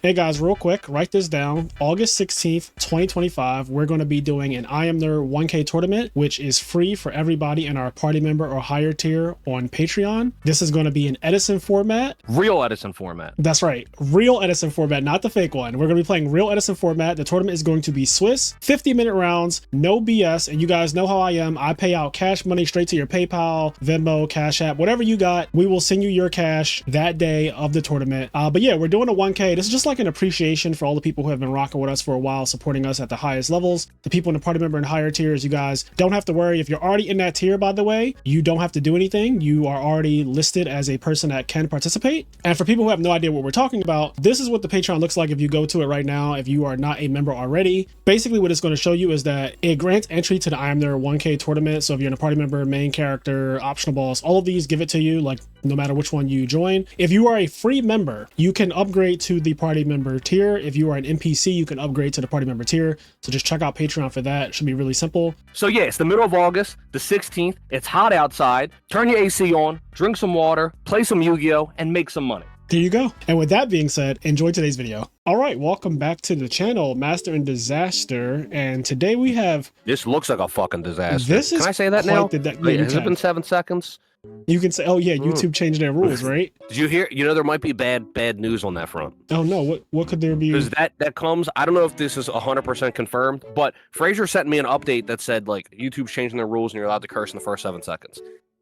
Hey guys, real quick, write this down. August 16th, 2025, we're going to be doing an IMNerd 1K tournament, which is free for everybody in our party member or higher tier on Patreon. This is going to be an Edison format. Real Edison format. That's right. Real Edison format, not the fake one. We're going to be playing real Edison format. The tournament is going to be Swiss, 50-minute rounds, no BS. And you guys know how I am. I pay out cash money straight to your PayPal, Venmo, Cash App, whatever you got. We will send you your cash that day of the tournament. But yeah, we're doing a 1K. This is just like an appreciation for all the people who have been rocking with us for a while, supporting us at the highest levels. The people in the party member and higher tiers, you guys don't have to worry. If you're already in that tier, by the way, you don't have to do anything. You are already listed as a person that can participate. And for people who have no idea what we're talking about, this is what the Patreon looks like if you go to it right now, if you are not a member already. Basically, what it's going to show you is that it grants entry to the IMNerd 1K tournament. So if you're in a party member, main character, optional boss, all of these give it to you, like no matter which one you join. If you are a free member, you can upgrade to the party member tier. If you are an NPC, you can upgrade to the party member tier. So just check out Patreon for that. It should be really simple. So yeah, it's the middle of August, the 16th. It's hot outside. Turn your AC on, drink some water, play some Yu-Gi-Oh, and make some money. There you go. And with that being said, enjoy today's video. All right, welcome back to the channel, Master in Disaster. And today we have... This looks like a fucking disaster. This is Can I say that now? Wait, has it been 7 seconds? You can say, oh yeah, YouTube changed their rules, right? Did you hear? You know, there might be bad news on that front. Oh no, what could there be? Because that comes, I don't know if this is 100% confirmed, but Frazier sent me an update that said, like, YouTube's changing their rules and you're allowed to curse in the first 7 seconds.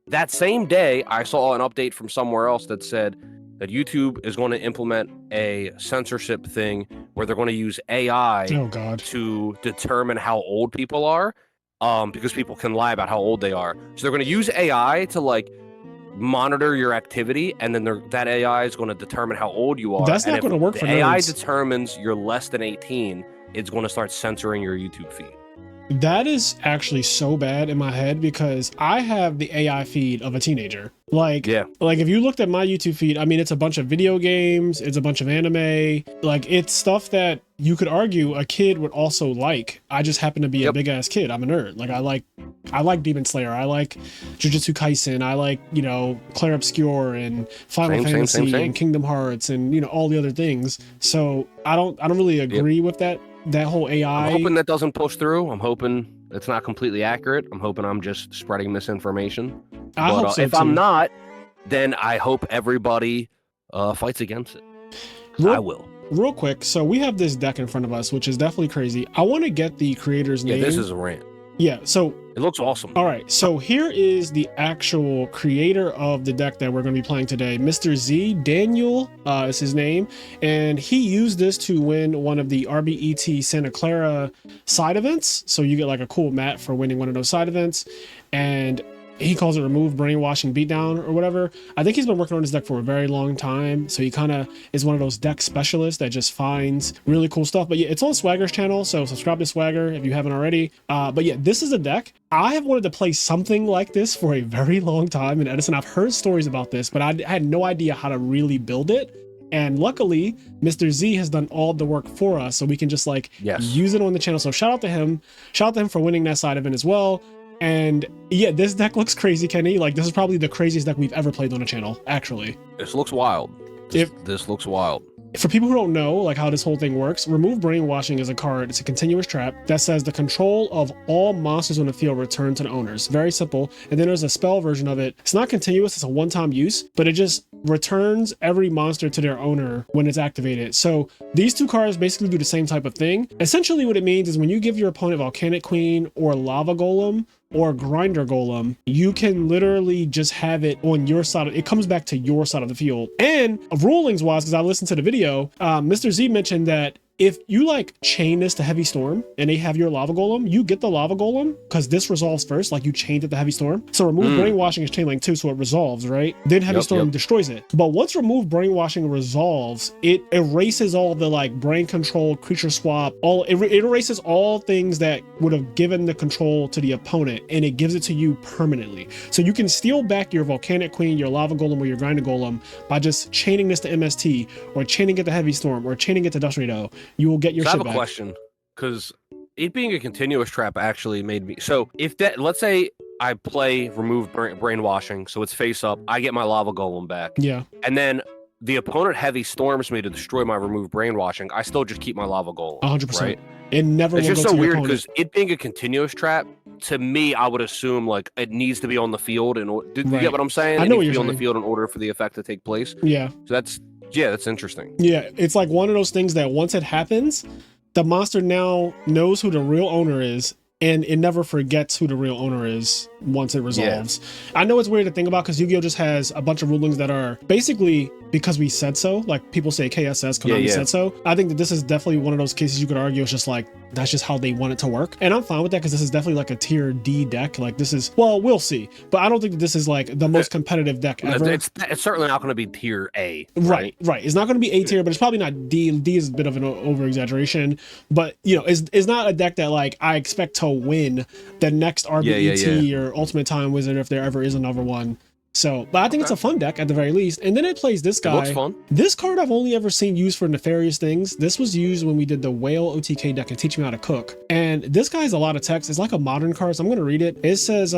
That same day, I saw an update from somewhere else that said that YouTube is going to implement a censorship thing where they're going to use AI to determine how old people are. Because people can lie about how old they are. So they're going to use AI to like monitor your activity, and then that AI is going to determine how old you are. That's not going to work for nerds. AI determines you're less than 18, it's going to start censoring your YouTube feed. That is actually so bad in my head because I have the AI feed of a teenager. Like if you looked at my YouTube feed, I mean, it's a bunch of video games, it's a bunch of anime, like it's stuff that you could argue a kid would also like. I just happen to be a big ass kid. I'm a nerd. Like I like Demon Slayer, I like Jujutsu Kaisen, I like, you know, Clair Obscur and Final Fantasy and Kingdom Hearts and, you know, all the other things. So I don't really agree with that whole AI. I'm hoping that doesn't push through. I'm hoping it's not completely accurate. I'm hoping I'm just spreading misinformation. I hope so if too. I'm not, then I hope everybody fights against it. I will. Real quick, so we have this deck in front of us, which is definitely crazy. I want to get the creator's name. Yeah, this is a rant. Yeah, so it looks awesome. All right, so here is the actual creator of the deck that we're going to be playing today. Mr. Z, Daniel is his name, and he used this to win one of the RBET Santa Clara side events. So you get like a cool mat for winning one of those side events, and he calls it remove brainwashing beatdown or whatever. I think he's been working on this deck for a very long time. So he kind of is one of those deck specialists that just finds really cool stuff. But yeah, it's on Swagger's channel. So subscribe to Swagger if you haven't already. But yeah, this is a deck. I have wanted to play something like this for a very long time in Edison. I've heard stories about this, but I had no idea how to really build it. And luckily, Mr. Z has done all the work for us. So we can just like use it on the channel. So shout out to him. Shout out to him for winning that side event as well. And yeah, this deck looks crazy, Kenny. Like this is probably the craziest deck we've ever played on a channel, actually. This looks wild. This looks wild. For people who don't know like how this whole thing works, remove brainwashing is a card. It's a continuous trap that says the control of all monsters on the field return to the owners. Very simple. And then there's a spell version of it. It's not continuous, it's a one-time use, but it just returns every monster to their owner when it's activated. So these two cards basically do the same type of thing. Essentially what it means is when you give your opponent Volcanic Queen or Lava Golem or Grinder Golem, you can literally just have it on your side. It comes back to your side of the field. And rulings wise, because I listened to the video, Mr. Z mentioned that if you like chain this to Heavy Storm and they have your Lava Golem, you get the Lava Golem because this resolves first, like you chained it to Heavy Storm. So remove brainwashing is chain link too, so it resolves, right? Then Heavy Storm destroys it. But once remove brainwashing resolves, it erases all the like brain control, creature swap, it erases all things that would have given the control to the opponent, and it gives it to you permanently. So you can steal back your Volcanic Queen, your Lava Golem, or your Grinder Golem by just chaining this to MST, or chaining it to Heavy Storm, or chaining it to Dust Tornado. You will get your shit back. I have a question, because it being a continuous trap actually made me... So if that, let's say I play remove brainwashing, so it's face up, I get my Lava Golem back. Yeah. And then the opponent heavy storms me to destroy my remove brainwashing, I still just keep my lava golem. 100%. Right? It never It's will just go so to your weird opponent. because it being a continuous trap, to me, I would assume like it needs to be on the field. And do you Right. get what I'm saying? I It know needs what to you're be on the saying. field in order for the effect to take place. Yeah. So that's interesting. Yeah, it's like one of those things that once it happens, the monster now knows who the real owner is, and it never forgets who the real owner is once it resolves. Yeah. I know it's weird to think about because Yu-Gi-Oh just has a bunch of rulings that are basically because we said so. Like people say KSS, Konami said so. I think that this is definitely one of those cases you could argue it's just like that's just how they want it to work. And I'm fine with that because this is definitely like a tier D deck. Like this is, well, we'll see. But I don't think that this is like the most competitive deck ever. It's certainly not going to be tier A. Right. It's not going to be A tier, but it's probably not D. D is a bit of an over exaggeration. But you know, it's not a deck that like I expect to win the next RBET or Ultimate Time Wizard if there ever is another one. So, but I think it's a fun deck at the very least. And then it plays this guy. It looks fun. This card I've only ever seen used for nefarious things. This was used when we did the Whale OTK deck and Teach Me How to Cook. And this guy has a lot of text. It's like a modern card, so I'm going to read it. It says,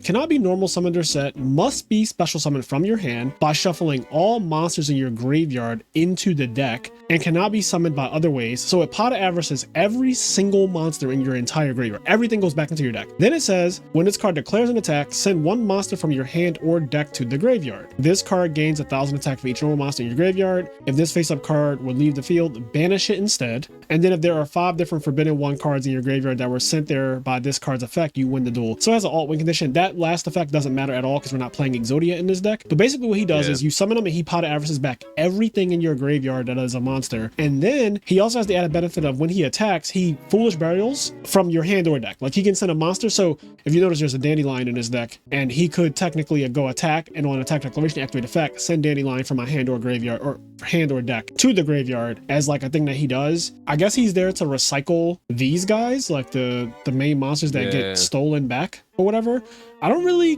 cannot be normal summoned or set, must be special summoned from your hand by shuffling all monsters in your graveyard into the deck, and cannot be summoned by other ways. So it pot averages every single monster in your entire graveyard. Everything goes back into your deck. Then it says, when this card declares an attack, send one monster from your hand or deck to the graveyard. This card gains 1,000 attack for each normal monster in your graveyard. If this face-up card would leave the field, banish it instead. And then if there are 5 different Forbidden 1 cards in your graveyard that were sent there by this card's effect, you win the duel. So as an alt win condition, that last effect doesn't matter at all because we're not playing Exodia in this deck. But basically what he does is you summon him and he pot averages back everything in your graveyard that is a monster. And then he also has the added benefit of when he attacks, he foolish burials from your hand or deck. Like he can send a monster. So if you notice there's a Dandelion in his deck and he could technically go attack and on attack declaration activate effect, send Dandelion from my hand or graveyard or hand or deck to the graveyard as like a thing that he does. I guess he's there to recycle these guys, like the main monsters that get stolen back or whatever. I don't really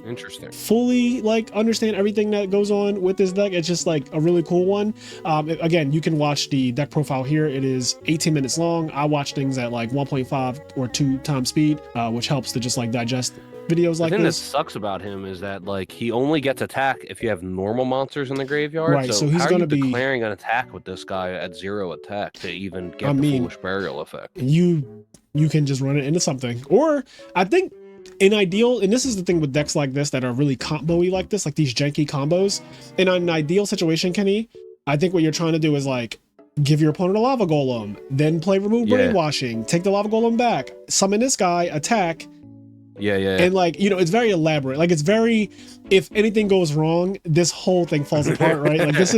fully like understand everything that goes on with this deck. It's just like a really cool one. Again, you can watch the deck profile here. It is 18 minutes long. I watch things at like 1.5 or 2 times speed, which helps to just like digest videos like this. The thing that sucks about him is that like he only gets attack if you have normal monsters in the graveyard. Right, so he's going to be declaring an attack with this guy at 0 attack to even get the foolish burial effect. You can just run it into something. Or I think in ideal, and this is the thing with decks like this that are really combo-y like this, like these janky combos. In an ideal situation, Kenny, I think what you're trying to do is like give your opponent a lava golem, then play remove brainwashing, take the lava golem back, summon this guy, attack. And like, you know, it's very elaborate. Like it's very, if anything goes wrong, this whole thing falls apart, right? Like this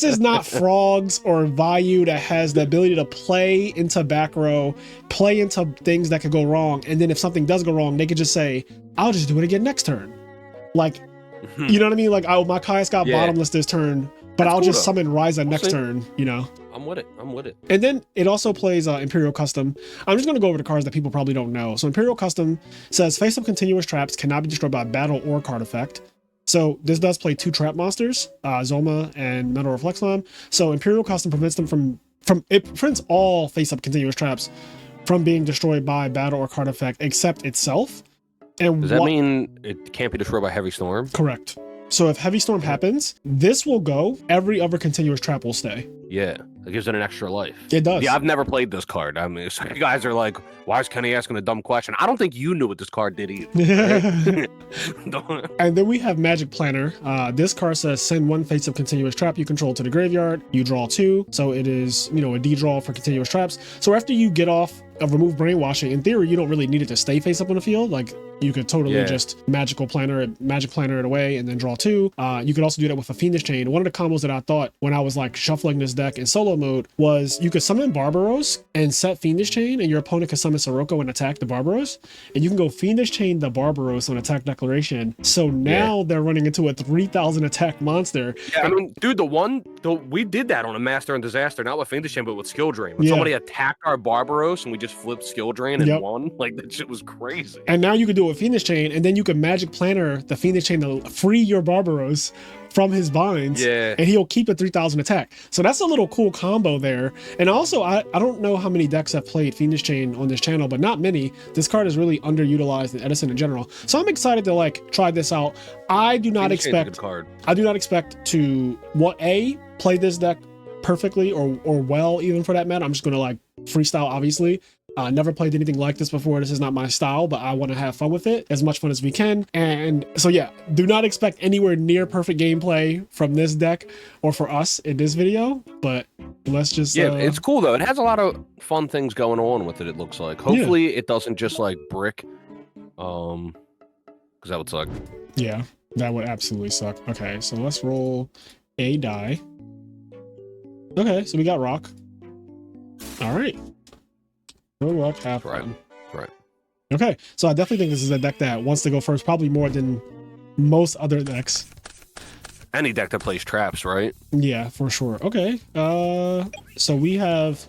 is not Frogs or Vayu that has the ability to play into back row, play into things that could go wrong. And then if something does go wrong, they could just say, I'll just do it again next turn. Like, you know what I mean? Like, oh, my Kai's got bottomless this turn, but I'll just summon Ryza next turn, you know? I'm with it. And then it also plays Imperial Custom. I'm just going to go over the cards that people probably don't know. So Imperial Custom says face-up continuous traps cannot be destroyed by battle or card effect. So this does play 2 trap monsters, Zoma and Metal Reflexon. So Imperial Custom prevents them from it prevents all face-up continuous traps from being destroyed by battle or card effect except itself. And does that mean it can't be destroyed by Heavy Storm? Correct. So if Heavy Storm happens, this will go. Every other continuous trap will stay. Yeah, it gives it an extra life. It does. Yeah, I've never played this card. I mean, so you guys are like, why is Kenny asking a dumb question? I don't think you knew what this card did either. Right? And then we have Magic Planner. This card says send 1 face-up continuous trap you control to the graveyard. You draw 2. So it is, you know, a D draw for continuous traps. So after you get off of remove brainwashing, in theory, you don't really need it to stay face up on the field. Like you could totally just magic planner it away and then draw 2. You could also do that with a Fiendish Chain. One of the combos that I thought when I was like shuffling this deck in solo mode was you could summon Barbaros and set Fiendish Chain, and your opponent could summon Sirocco and attack the Barbaros, and you can go Fiendish Chain the Barbaros on attack declaration. So now they're running into a 3,000 attack monster. Yeah, I mean, dude, we did that on a Master and Disaster, not with Fiendish Chain, but with Skill Dream. When somebody attacked our Barbaros and we just flipped skill drain and won. Like, that shit was crazy. And now you could do a Phoenix Chain, and then you could Magic Planner the Phoenix Chain to free your Barbaros from his binds. Yeah. And he'll keep a 3,000 attack. So that's a little cool combo there. And also, I don't know how many decks have played Phoenix Chain on this channel, but not many. This card is really underutilized in Edison in general. So I'm excited to like try this out. I do not expect to play this deck perfectly or well, even for that matter. I'm just gonna like freestyle, obviously. Never played anything like this before. This is not my style, but I want to have fun with it, as much fun as we can. And so yeah, do not expect anywhere near perfect gameplay from this deck or for us in this video, but let's just it's cool though. It has a lot of fun things going on with it, it looks like. Hopefully it doesn't just like brick, because that would suck. Yeah, that would absolutely suck. Okay, so let's roll a die. Okay, so we got rock. All right. No rock, half one. Right. Okay, so I definitely think this is a deck that wants to go first, probably more than most other decks. Any deck that plays traps, right? Yeah, for sure. Okay, so we have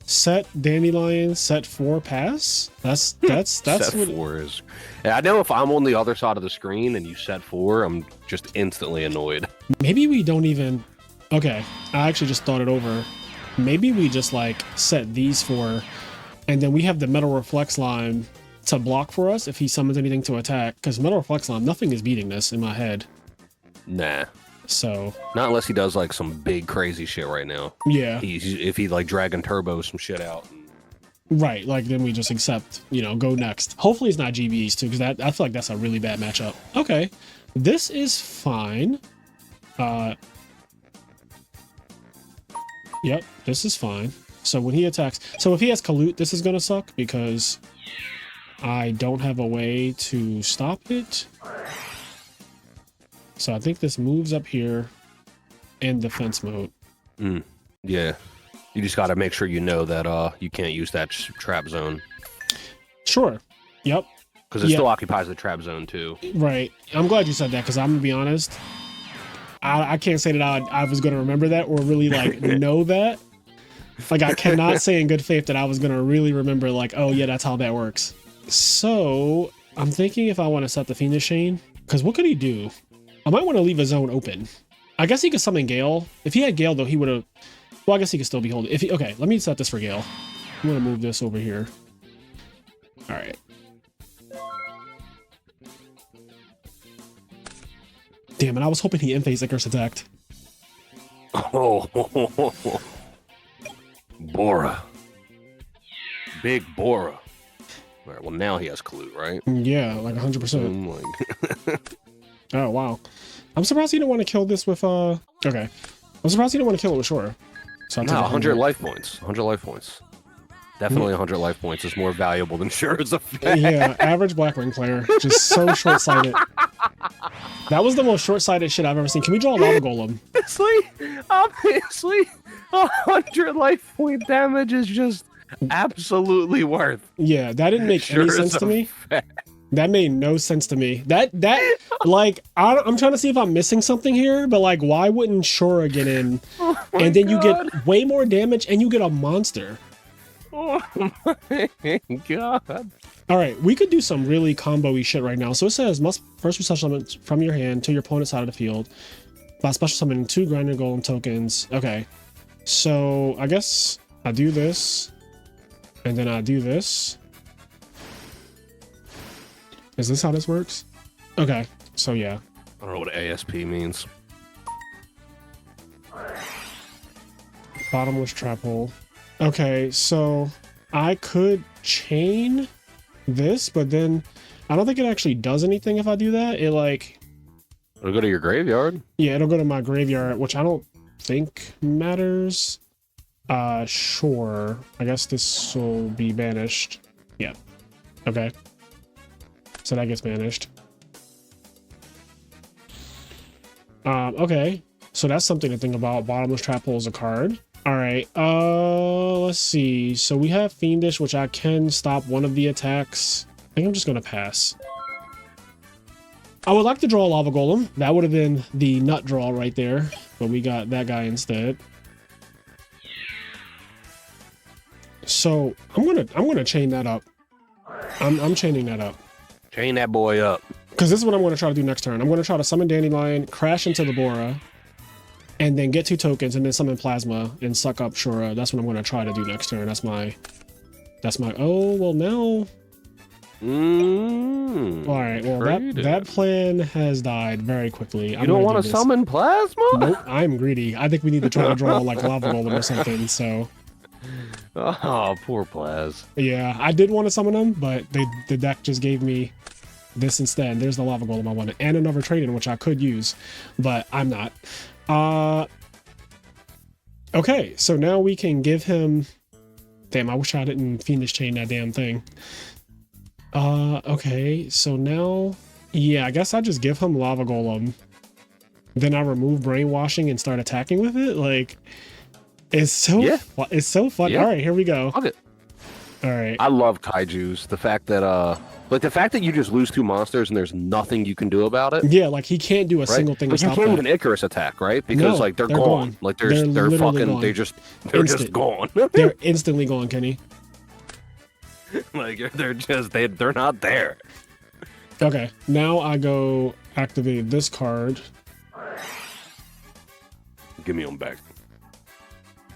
set Dandelion, set 4 pass. That's set what 4 is. Yeah, I know if I'm on the other side of the screen and you set 4, I'm just instantly annoyed. Maybe we don't even. Okay, I actually just thought it over. Maybe we just like set these 4, and then we have the Metal Reflex line to block for us if he summons anything to attack. Because Metal Reflex line, nothing is beating this in my head. Nah. So not unless he does like some big crazy shit right now. Yeah. If he like Dragon Turbo some shit out. Right, like then we just accept, go next. Hopefully it's not GBEs too, because I feel like that's a really bad matchup. Okay, this is fine. Yep, this is fine. So when he attacks, so if he has Kalut, this is gonna suck because I don't have a way to stop it. So I think this moves up here in defense mode. Yeah, you just got to make sure you know that you can't use that trap zone. Sure. Yep. Because it still occupies the trap zone too. Right. I'm glad you said that because I'm gonna be honest. I can't say that I was gonna remember that or really like know that. Like I cannot say in good faith that I was gonna really remember like, oh yeah, that's how that works. So I'm thinking if I want to set the Phoenix Chain, because what could he do? I might want to leave a zone open. I guess he could summon Gale. If he had Gale though, he would have. Well, I guess he could still be holding. Okay, let me set this for Gale. I'm gonna move this over here. All right. Damn it! I was hoping he in-phase Icarus attacked. Oh, Bora, big Bora. All right. Well, now he has Kalut, right? Yeah, like 100%. Oh wow. I'm surprised he didn't want to kill this with okay. I'm surprised he didn't want to kill it with Shore. So no, 100 life points. 100 life points. Definitely 100 life points is more valuable than Shore's effect. Yeah, average Blackwing player. Just so short-sighted. That was the most short-sighted shit I've ever seen. Can we draw a Lava Golem? Obviously, 100 life point damage is just absolutely worth. Yeah, that didn't make any sense to me. That made no sense to me. That like I'm trying to see if I'm missing something here, but like why wouldn't Shora get in and then you get way more damage and you get a monster? Oh my god. All right, we could do some really combo-y shit right now. So it says must first special summon from your hand to your opponent's side of the field by special summoning 2 Grinding Golem tokens. Okay, so I guess I do this and then I do this. Is this how this works? Okay, so yeah. I don't know what ASP means. Bottomless trap hole. Okay, so I could chain this, but then I don't think it actually does anything if I do that. It like... It'll go to your graveyard? Yeah, it'll go to my graveyard, which I don't think matters. Sure. I guess this will be banished. Yeah. Okay. So that gets banished. Okay. So that's something to think about. Bottomless trap hole is a card. All right. Let's see. So we have Fiendish, which I can stop one of the attacks. I think I'm just gonna pass. I would like to draw a Lava Golem. That would have been the nut draw right there, but we got that guy instead. So I'm gonna chain that up. I'm chaining that up. Chain that boy up. Because this is what I'm going to try to do next turn. I'm going to try to summon Dandelion, crash into the Bora, and then get 2 tokens, and then summon Plasma and suck up Shura. That's what I'm going to try to do next turn. That's my. Oh well, now. All right. Well, that plan has died very quickly. You don't want to summon Plasma? Nope. I'm greedy. I think we need to try to draw like Lava Golem or something. So. Oh, poor Plas. Yeah, I did want to summon him, but the deck just gave me this instead. There's the Lava Golem I wanted, and another trade-in, which I could use, but I'm not. Okay, so now we can give him... Damn, I wish I didn't Fiendish Chain that damn thing. Okay, so now... Yeah, I guess I just give him Lava Golem. Then I remove Brainwashing and start attacking with it? Like... It's so fun. Yeah. All right, here we go. Fuck it. All right. I love kaijus. The fact that you just lose 2 monsters and there's nothing you can do about it. Yeah, like he can't do a single thing. Like to you stop can't that. even Icarus attack, right? Because No, they're gone. Like they're literally fucking gone. they're just gone. They're instantly gone, Kenny. Like they're not there. Okay, now I go activate this card. Give me them back.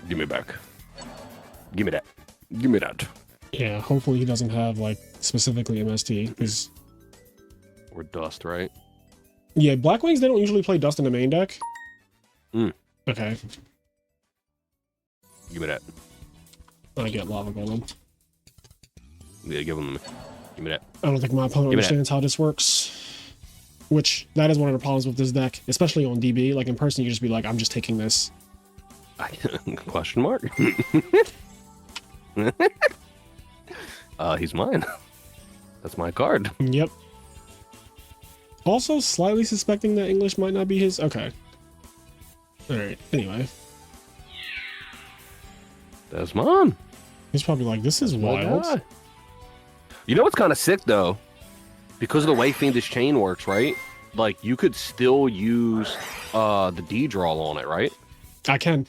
Give me back. Give me that. Give me that. Yeah, hopefully he doesn't have like specifically MST because Or dust, right? yeah, Black Wings they don't usually play Dust in the main deck. Okay, Give me that. I get Lava Golem. Yeah, give them to me. Give me that. I don't think my opponent Give me that. understands how this works. Which that is one of the problems with this deck, especially on DB. Like in person, you just be like, I'm just taking this. Question mark? He's mine. That's my card. Yep. Also, slightly suspecting that English might not be his. Okay. All right. Anyway, That's mine. he's probably like, "This is My wild." guy. You know what's kind of sick though? Because of the way Fiendish Chain works, right? Like you could still use the D draw on it, right? I can.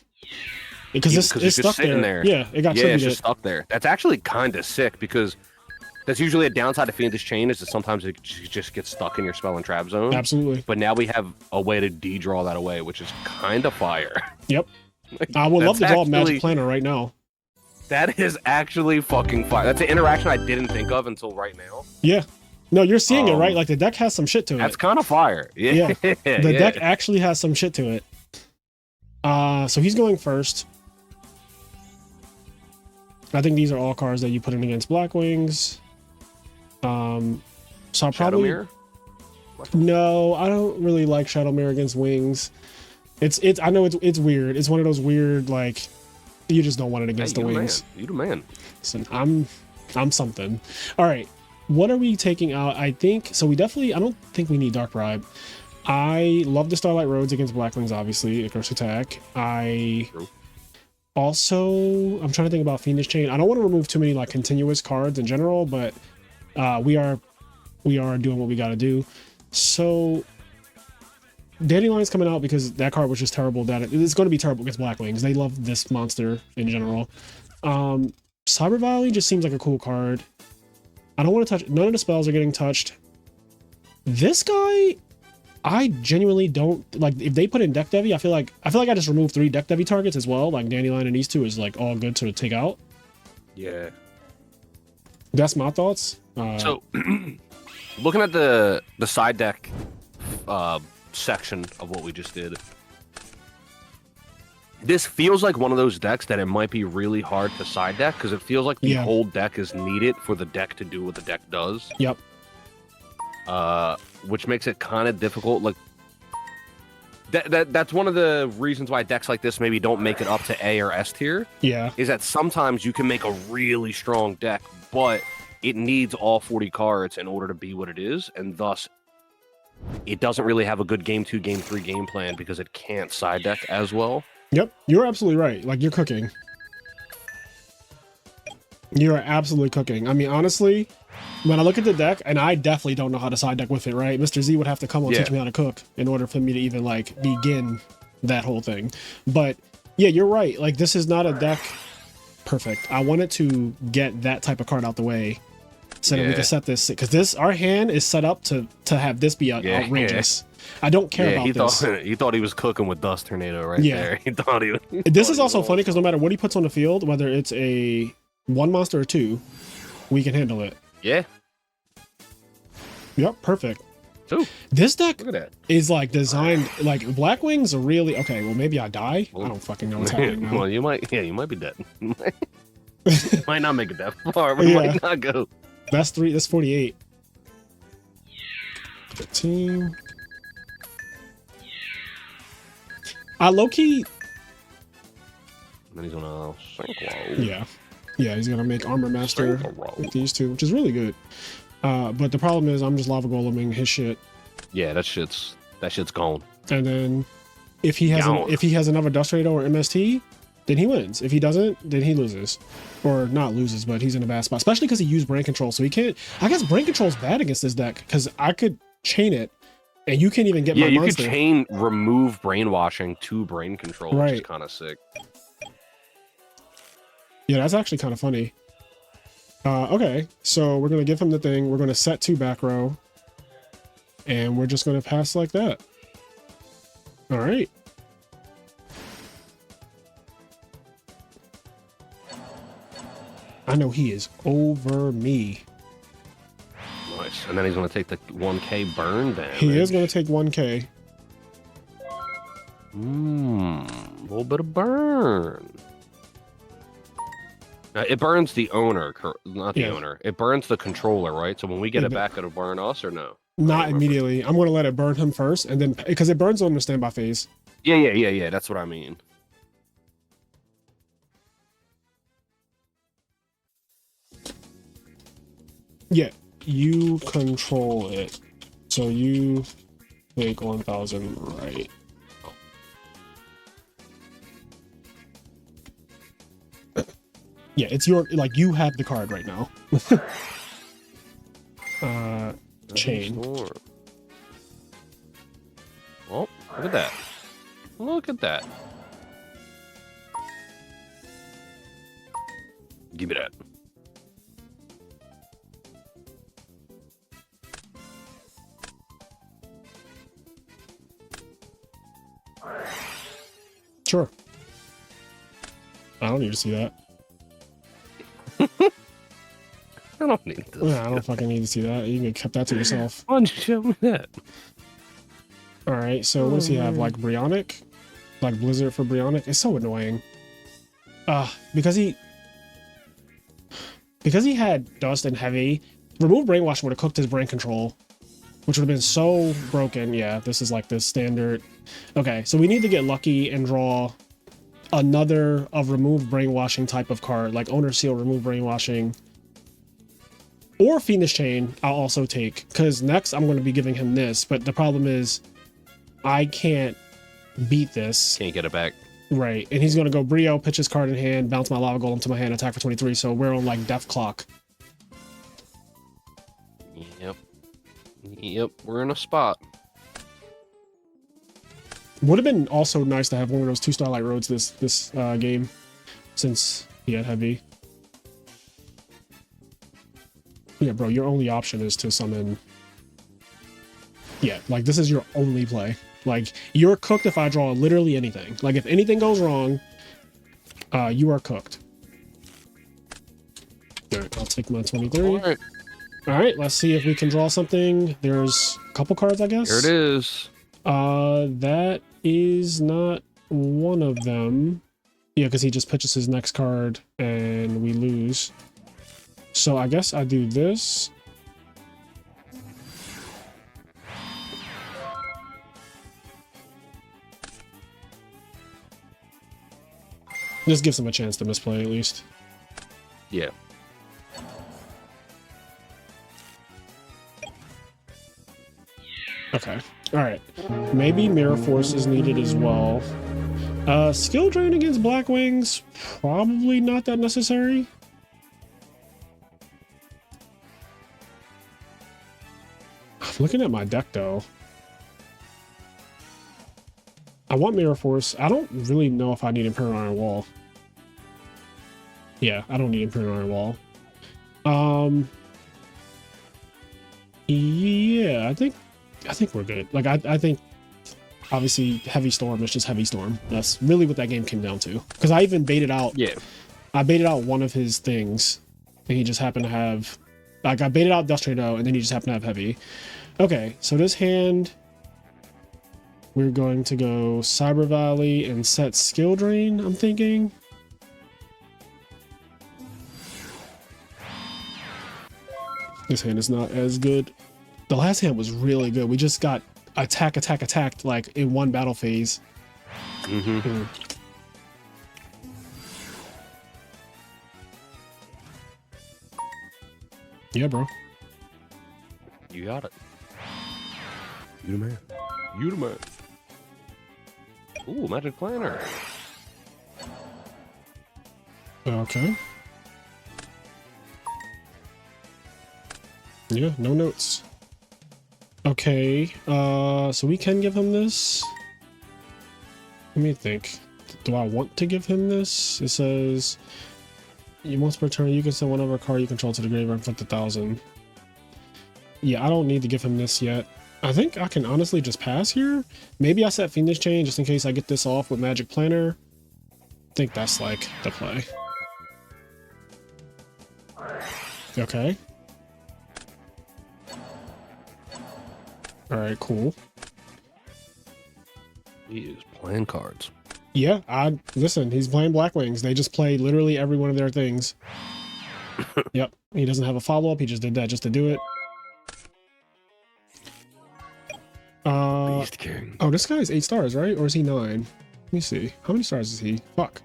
Because it's just stuck sitting there. there. Yeah, it got Yeah, it's tributed. just stuck there. That's actually kind of sick because that's usually a downside of Fiendish Chain is that sometimes it just gets stuck in your spell and trap zone. Absolutely. But now we have a way to de-draw that away, which is kind of fire. Yep. Like, I would love to draw actually, Magic Planner right now. That is actually fucking fire. That's an interaction I didn't think of until right now. Yeah. No, you're seeing it, right? Like the deck has some shit to it. That's kind of fire. Yeah. Yeah. The deck actually has some shit to it. So he's going first. I think these are all cards that you put in against Black Wings. So I'll Shadow probably Mirror? no, I don't really like Shadow Mirror against Wings. It's I know it's weird. It's one of those weird like you just don't want it against the Wings. You the man. Listen, I'm something. All right, what are we taking out? I think so. I don't think we need Dark Bribe. I love the Starlight Roads against Black Wings, obviously. Aggressive attack. True. Also, I'm trying to think about Fiendish Chain. I don't want to remove too many like continuous cards in general, but we are doing what we got to do. So Dandelion's coming out because that card was just terrible. That it's going to be terrible against Black Wings. They love this monster in general. Cyber Volley just seems like a cool card. I don't want to touch. None of the spells are getting touched. This guy, I genuinely don't like. If they put in Deck Devi, I feel like I just removed 3 Deck Devi targets as well. Like Dandelion and these 2 is like all good to take out. Yeah. That's my thoughts. So, looking at the side deck section of what we just did, this feels like one of those decks that it might be really hard to side deck because it feels like the whole deck is needed for the deck to do what the deck does. Yep. Which makes it kind of difficult. Like that's one of the reasons why decks like this maybe don't make it up to A or S tier. Yeah. Is that sometimes you can make a really strong deck, but it needs all 40 cards in order to be what it is, and thus it doesn't really have a good game 2, game 3 game plan because it can't side deck as well. Yep. You're absolutely right. Like you're cooking. You're absolutely cooking. I mean, honestly, when I look at the deck, and I definitely don't know how to side deck with it, right? Mr. Z would have to come and teach me how to cook in order for me to even like begin that whole thing. But yeah, you're right. Like this is not a deck Perfect. I wanted to get that type of card out the way so that we can set this, because our hand is set up to have this be outrageous. I don't care about this. He thought he was cooking with Dust Tornado right there. He thought he was. This is also funny because no matter what he puts on the field, whether it's a 1 monster or 2, we can handle it. Yeah. Yep, perfect. Ooh, this deck look at that. is like designed like Blackwings are really okay. Well, maybe I die. I don't fucking know what's happening now. Well, you might be dead. Might not make it that far, but might not go. That's 48. 15. I low-key. And then he's gonna synchro. Yeah, he's gonna make Armor Master with these two, which is really good. But the problem is I'm just lava goleming his shit. Yeah, that shit's gone. And then if he has another Dust Tornado or MST, then he wins. If he doesn't, then he loses. Or not loses, but he's in a bad spot. Especially because he used Brain Control, so he can't. I guess Brain Control is bad against this deck because I could chain it, and you can't even get my monster. Yeah, you could remove Brainwashing to Brain Control, which is kind of sick. Yeah, that's actually kind of funny. Okay, so we're gonna give him the thing. We're gonna set 2 back row, and we're just gonna pass like that. All right. I know he is over me. Nice, and then he's gonna take the 1K burn damage. He is gonna take 1K. A little bit of burn. It burns the owner, not the owner. It burns the controller, right? So when we get it back, it'll burn us or no? Not immediately. I'm going to let it burn him first, and then because it burns on the standby phase. Yeah. That's what I mean. Yeah, you control it. So you take 1,000 right. Yeah, it's your, like, you have the card right now. Chain. Oh, look at that. Look at that. Give me that. Sure. I don't need to see that. I don't need this. Yeah, I don't fucking need to see that. You can have kept that to yourself. Why don't you show me that? Alright, so what does he have? Like Brionic? Like Blizzard for Brionic? It's so annoying. Because he had Dust and Heavy, remove Brainwash would have cooked his Brain Control, which would have been so broken. Yeah, this is like the standard. Okay, so we need to get lucky and draw another of remove Brainwashing type of card, like Owner Seal, remove Brainwashing. Or Fiendish Chain, I'll also take, because next I'm going to be giving him this, but the problem is I can't beat this. Can't get it back. Right, and he's going to go Brio, pitch his card in hand, bounce my Lava Golem to my hand, attack for 23, so we're on like Death Clock. Yep, we're in a spot. Would have been also nice to have one of those 2 Starlight Roads this game, since he had Heavy. Yeah, bro, your only option is to summon. Yeah, like this is your only play. Like you're cooked if I draw literally anything. Like if anything goes wrong, you are cooked. Alright, I'll take my 23. Alright, let's see if we can draw something. There's a couple cards, I guess. Here it is. That is not one of them. Yeah, because he just pitches his next card and we lose. So I guess I do this. This gives him a chance to misplay at least. Yeah. Okay. Alright. Maybe Mirror Force is needed as well. Skill Drain against Blackwings, probably not that necessary. I'm looking at my deck though. I want Mirror Force. I don't really know if I need Imperial Iron Wall. Yeah, I don't need Imperial Iron Wall. Yeah, I think we're good. Like I think obviously Heavy Storm is just Heavy Storm. That's really what that game came down to. Because I even baited out. Yeah. I baited out one of his things, and he just happened to have. Like I baited out Dust Tornado, and then he just happened to have Heavy. Okay, so this hand, we're going to go Cyber Valley and set Skill Drain. I'm thinking. This hand is not as good. The last hand was really good. We just got attacked like in one battle phase. Mm-hmm. Yeah, bro. You got it. You the man. You the man. Ooh, Magic Planner. Okay. Yeah, no notes. Okay, so we can give him this. Let me think. Do I want to give him this? It says, you once per turn, you can send whatever card you control to the graveyard for 1,000. Yeah, I don't need to give him this yet. I think I can honestly just pass here. Maybe I set Fiendish Chain just in case I get this off with Magic Planner. I think that's like the play. Okay. All right, cool. He is playing cards. Yeah, listen, he's playing Black Wings. They just play literally every one of their things. Yep, he doesn't have a follow-up. He just did that just to do it. Beast King. Oh, this guy's 8 stars, right? Or is he 9? Let me see. How many stars is he? Fuck.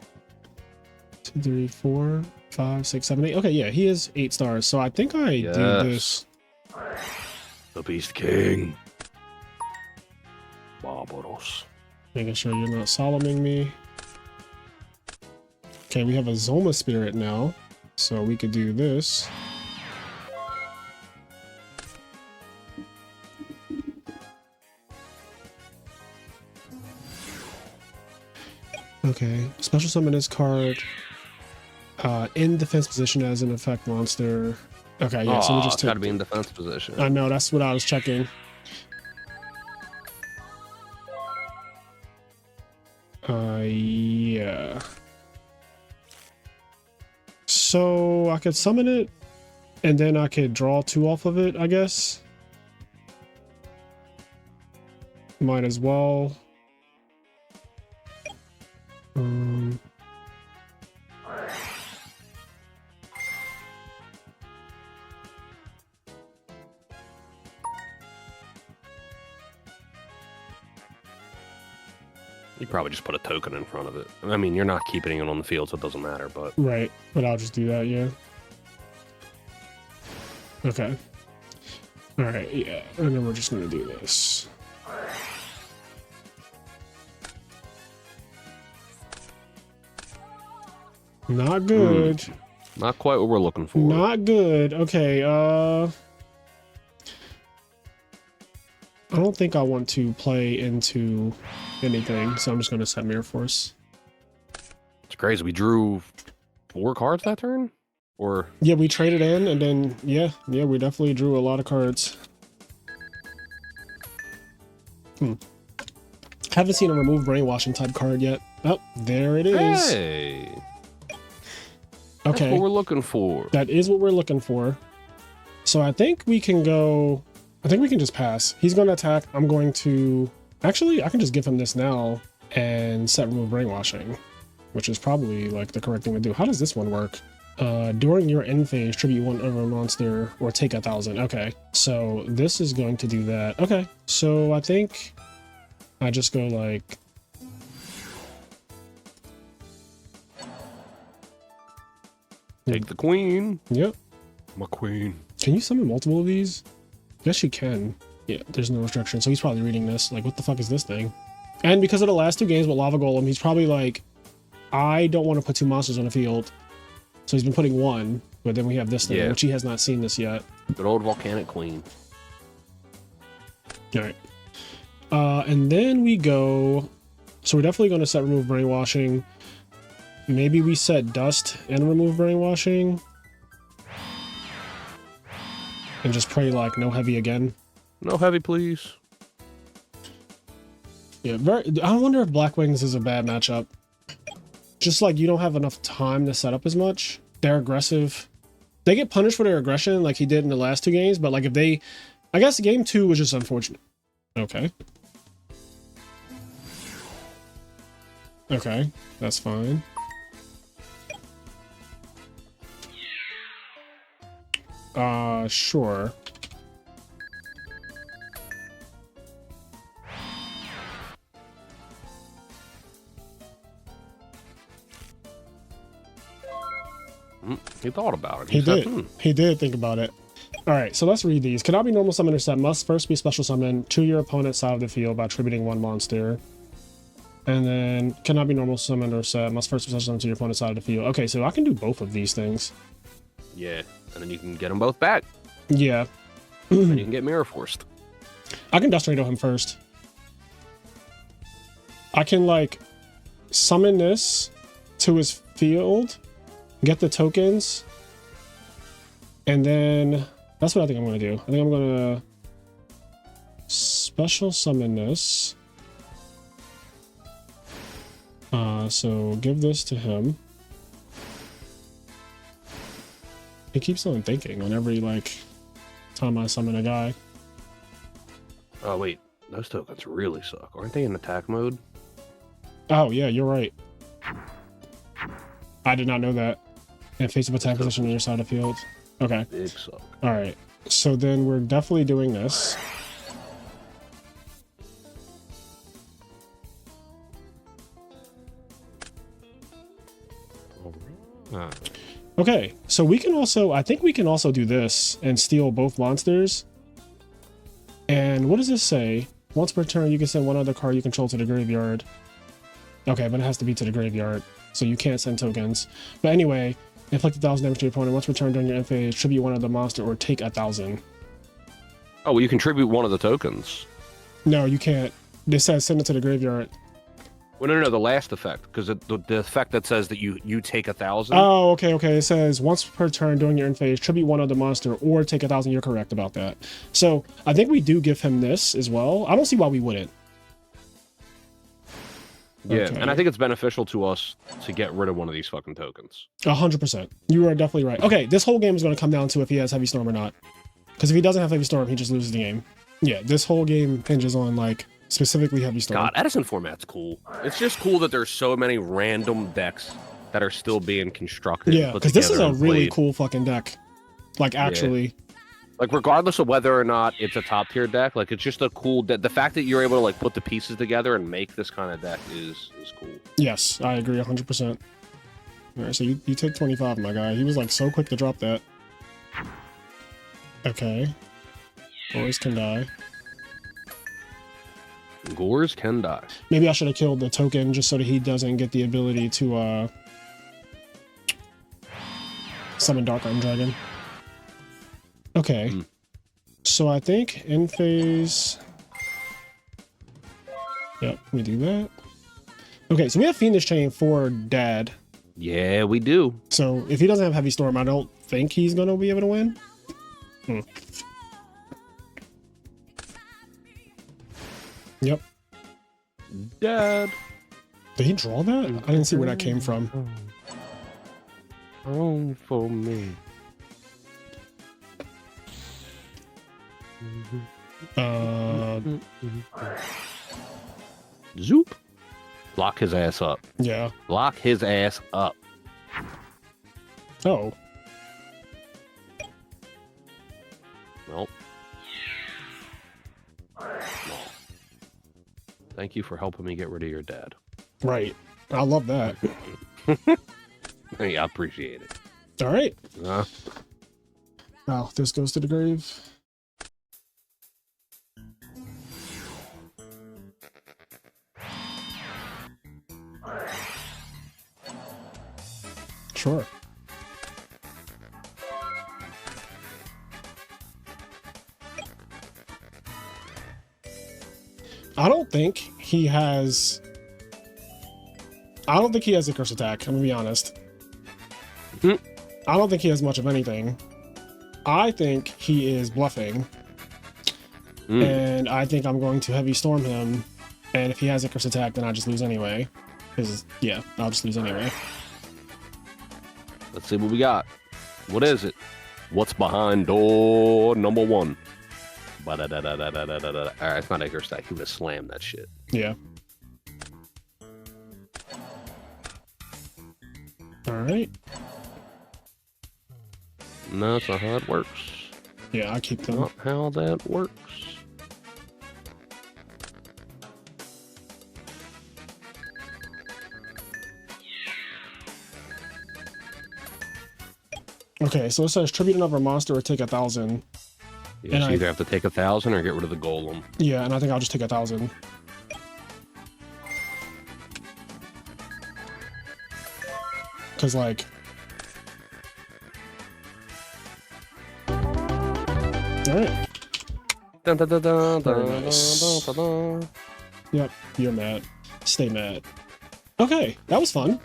2, 3, 4, 5, 6, 7, 8. Okay, yeah, he is 8 stars. So I think I do this. The Beast King. Barbaros. Making sure you're not Soloming me. Okay, we have a Zoma Spirit now. So we could do this. Okay, special summon this card in defense position as an effect monster. Okay, yeah, so we just gotta be in defense position. I know, that's what I was checking. Yeah. So I could summon it, and then I could draw 2 off of it, I guess. Might as well. You probably just put a token in front of it. I mean, you're not keeping it on the field, so it doesn't matter, but... Right, but I'll just do that, yeah. Okay. Alright, yeah. And then we're just gonna do this. Not good. Not quite what we're looking for. Not good. Okay, I don't think I want to play into anything, so I'm just going to set Mirror Force. It's crazy. We drew 4 cards that turn? Or... Yeah, we traded in, and then, yeah, we definitely drew a lot of cards. Haven't seen a remove Brainwashing type card yet. Oh, there it is. Hey! Okay. That's what we're looking for. That is what we're looking for. So I think we can go... I think we can just pass. He's going to attack. I'm going to... Actually, I can just give him this now and set remove Brainwashing, which is probably like the correct thing to do. How does this one work? During your end phase, tribute 1 over a monster or take 1,000. Okay, so this is going to do that. Okay, so I think I just go like... Take the queen. Yep. My queen. Can you summon multiple of these? Yes, you can. Yeah, there's no restriction, so he's probably reading this. Like, what the fuck is this thing? And because of the last 2 games with Lava Golem, he's probably like, I don't want to put 2 monsters on the field. So he's been putting 1, but then we have this thing, which he has not seen this yet. Good old Volcanic Queen. Alright. And then we go... So we're definitely going to set remove Brainwashing. Maybe we set dust and remove brainwashing. And just pray like no heavy again. No heavy, please. Yeah, I wonder if Black Wings is a bad matchup. Just like you don't have enough time to set up as much. They're aggressive. They get punished for their aggression like he did in the last 2 games, but like if they... I guess game 2 was just unfortunate. Okay. Okay, that's fine. Sure. He thought about it. He said, did. He did think about it. All right, so let's read these. Cannot be normal summon or set. Must first be special summon to your opponent's side of the field by attributing 1 monster. And then cannot be normal summon or set. Must first be special summon to your opponent's side of the field. Okay, so I can do both of these things. Yeah, and then you can get them both back. Yeah. And you can get mirror forced. I can Dust Tornado him first. I can like summon this to his field, get the tokens, and then that's what I think I'm going to do. I think I'm going to special summon this. So give this to him. He keeps on thinking on every like time I summon a guy. Oh wait, those tokens really suck. Aren't they in attack mode? Oh yeah, you're right. I did not know that. And face of attack position on your side of the field. Okay. Big suck. All right. So then we're definitely doing this. Okay. So we can also, I think we can also do this and steal both monsters. And what does this say? Once per turn, you can send 1 other card you control to the graveyard. Okay, but it has to be to the graveyard. So you can't send tokens. But anyway, inflict 1,000 damage to your opponent. Once per turn during your end phase, tribute 1 other monster or take 1,000. Oh, well, you contribute 1 of the tokens. No, you can't. This says send it to the graveyard. Well, no, the last effect, because the effect that says that you take 1,000. Oh, okay. It says once per turn during your end phase, tribute 1 other monster or take 1,000. You're correct about that. So I think we do give him this as well. I don't see why we wouldn't. Yeah, Okay. and I think it's beneficial to us to get rid of 1 of these fucking tokens. 100%. You are definitely right. Okay, this whole game is going to come down to if he has Heavy Storm or not. Because if he doesn't have Heavy Storm, he just loses the game. Yeah, this whole game hinges on like specifically Heavy Storm. God, Edison format's cool. It's just cool that there's so many random decks that are still being constructed. Yeah, because this is a really cool fucking deck. Like actually. Yeah. Like regardless of whether or not it's a top tier deck, like it's just a cool deck. The fact that you're able to like put the pieces together and make this kind of deck is cool. Yes, I agree 100%. All right, so you take 25, my guy. He was like so quick to drop that. Okay. Boys can die. Gores can die. Maybe I should have killed the token just so that he doesn't get the ability to summon Dark Iron Dragon. Okay. So I think in phase. Yep, we do that. Okay, so we have Fiendish Chain for Dad. Yeah, we do. So if he doesn't have Heavy Storm, I don't think he's gonna be able to win. Yep. Dad. Did he draw that? I didn't see where that came from. Home for me. Zoop. Lock his ass up. Yeah. Lock his ass up. Oh. Nope. No. Thank you for helping me get rid of your dad. Right. I love that. Hey, I appreciate it. All right. Now this goes to the grave. Sure. I don't think he has I don't think he has Icarus attack. I'm gonna be honest. I don't think he has much of anything. I think he is bluffing. And I think I'm going to heavy storm him. And if he has Icarus attack, then I just lose anyway. Because, yeah, I'll just lose anyway. Let's see what we got. What is it? What's behind door number 1? Alright, it's not Icarus attack. He would have slammed that shit. Yeah. Alright. No, that's not how it works. Yeah, I keep them. Not how that works. Okay, so it says tribute another monster or take 1,000. You either have to take 1,000 or get rid of the golem. Yeah, and I think I'll just take 1,000. Cause like, all right. Dun, dun, dun, dun, Very dun, nice. dun, dun, dun. Yep, you're mad. Stay mad. Okay, that was fun.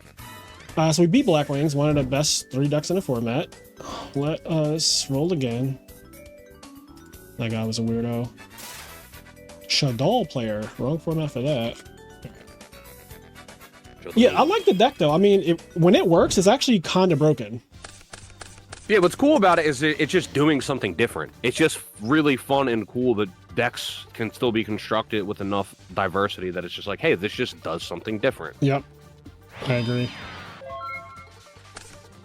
So we beat Black Wings, one of the best 3 decks in the format. Let us roll again. That guy was a weirdo. Shadal player, wrong format for that. Yeah, I like the deck though. I mean, when it works, it's actually kind of broken. Yeah, what's cool about it is it's just doing something different. It's just really fun and cool that decks can still be constructed with enough diversity that it's just like, hey, this just does something different. Yep, I agree.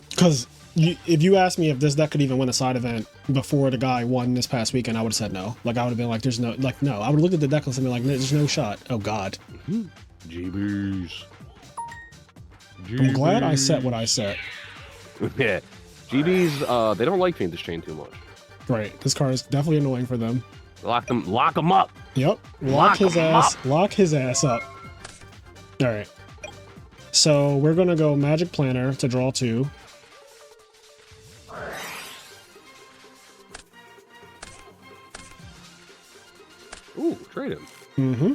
Because if you asked me if this deck could even win a side event before the guy won this past weekend, I would have said no. Like, I would have been like, there's no, like, no. I would have looked at the deck list and been like, there's no shot. Oh, God. GBs. I'm glad I set what I set. Yeah. GBs, they don't like Fiendish Chain too much. Right. This card is definitely annoying for them. Lock them up. Yep. Lock his ass up. All right. So we're going to go Magic Planner to draw 2. Ooh, trade him. Mm-hmm.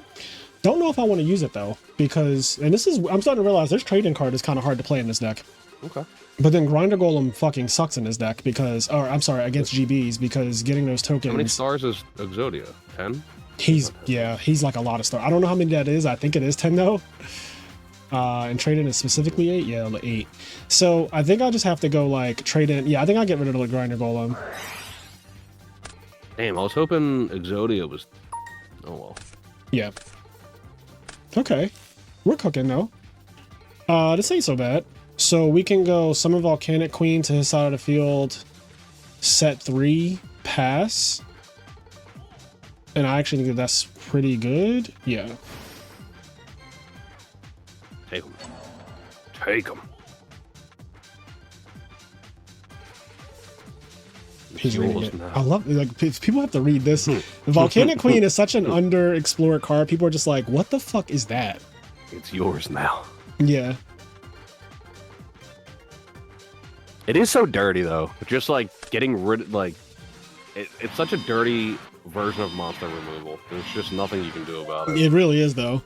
Don't know if I want to use it though, because, and this is, I'm starting to realize this trading card is kind of hard to play in this deck. Okay. But then Grinder Golem fucking sucks in this deck because, or I'm sorry, against GBs, because getting those tokens. How many stars is Exodia? 10? He's like a lot of stars. I don't know how many that is. I think it is 10 though. And trade-in is specifically 8? Yeah, 8. So I think I'll just have to go like trade-in. Yeah, I think I'll get rid of the Grinder Golem. Damn, I was hoping Exodia was... Oh, well. Yeah. Okay. We're cooking though. This ain't so bad. So we can go summon Volcanic Queen to his side of the field, set 3, pass. And I actually think that's pretty good. Yeah. Take him. Take him. He's reading it. I love it. Like, people have to read this. The Volcanic Queen is such an underexplored card. People are just like, what the fuck is that? It's yours now. Yeah. It is so dirty though. Just like getting rid of like it's such a dirty version of monster removal. There's just nothing you can do about it. It really is though.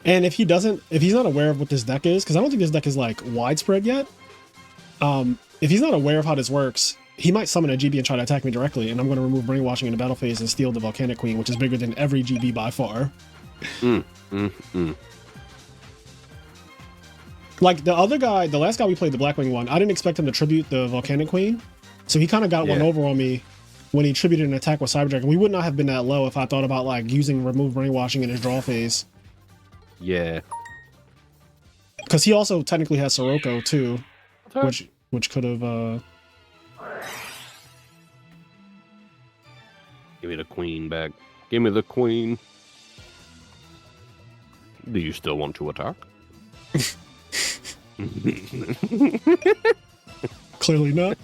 And if he's not aware of what this deck is, because I don't think this deck is like widespread yet. If he's not aware of how this works, he might summon a GB and try to attack me directly, and I'm going to remove Brainwashing in the battle phase and steal the Volcanic Queen, which is bigger than every GB by far. Like the other guy, the last guy we played, the Blackwing one, I didn't expect him to tribute the Volcanic Queen, so he kind of got one over on me when he tributed an attack with Cyberdragon. We would not have been that low if I thought about like using remove Brainwashing in his draw phase. Yeah. Because he also technically has Sirocco too, which could have. Give me the queen back. Give me the queen. Do you still want to attack? Clearly not.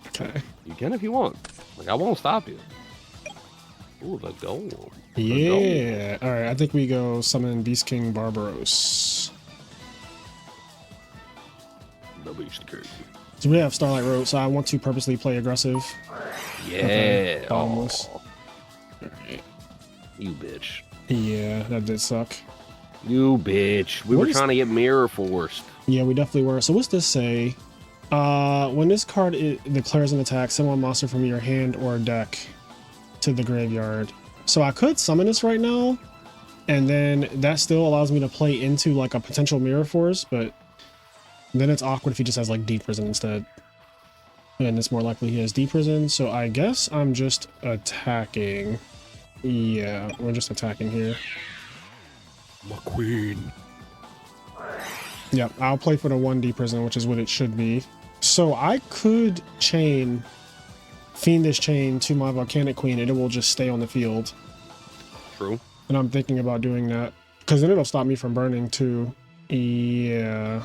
Okay. You can if you want. Like, I won't stop you. Ooh, the gold. Yeah. All right. I think we go summon Beast King Barbaros. The Beast King. So we have Starlight Road, so I want to purposely play aggressive. Yeah. Okay. Oh. All right. You bitch. Yeah, that did suck. You bitch. We were trying to get mirror forced. Yeah, we definitely were. So what's this say? When this card declares an attack, send one monster from your hand or deck to the graveyard. So I could summon this right now, and then that still allows me to play into like a potential mirror force, but then it's awkward if he just has like deep prison instead. And it's more likely he has deep prison, so I guess I'm just attacking. Yeah, we're just attacking here. My queen. Yeah, I'll play for the 1D prison, which is what it should be. So I could chain Fiendish Chain to my Volcanic Queen and it will just stay on the field. True. And I'm thinking about doing that because then it'll stop me from burning too. Yeah.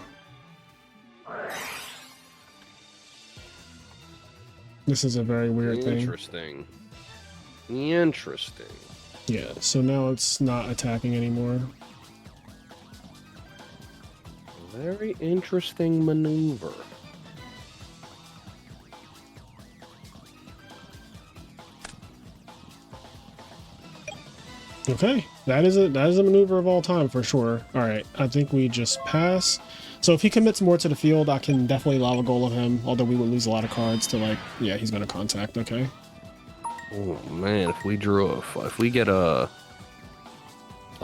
This is a very weird thing. Interesting. Interesting. Yeah, so now it's not attacking anymore. Very interesting maneuver. Okay, that is a maneuver of all time for sure. All right, I think we just pass. So if he commits more to the field, I can definitely lava goal him. Although we would lose a lot of cards to like, yeah, he's gonna contact. Okay. Oh man, if we get a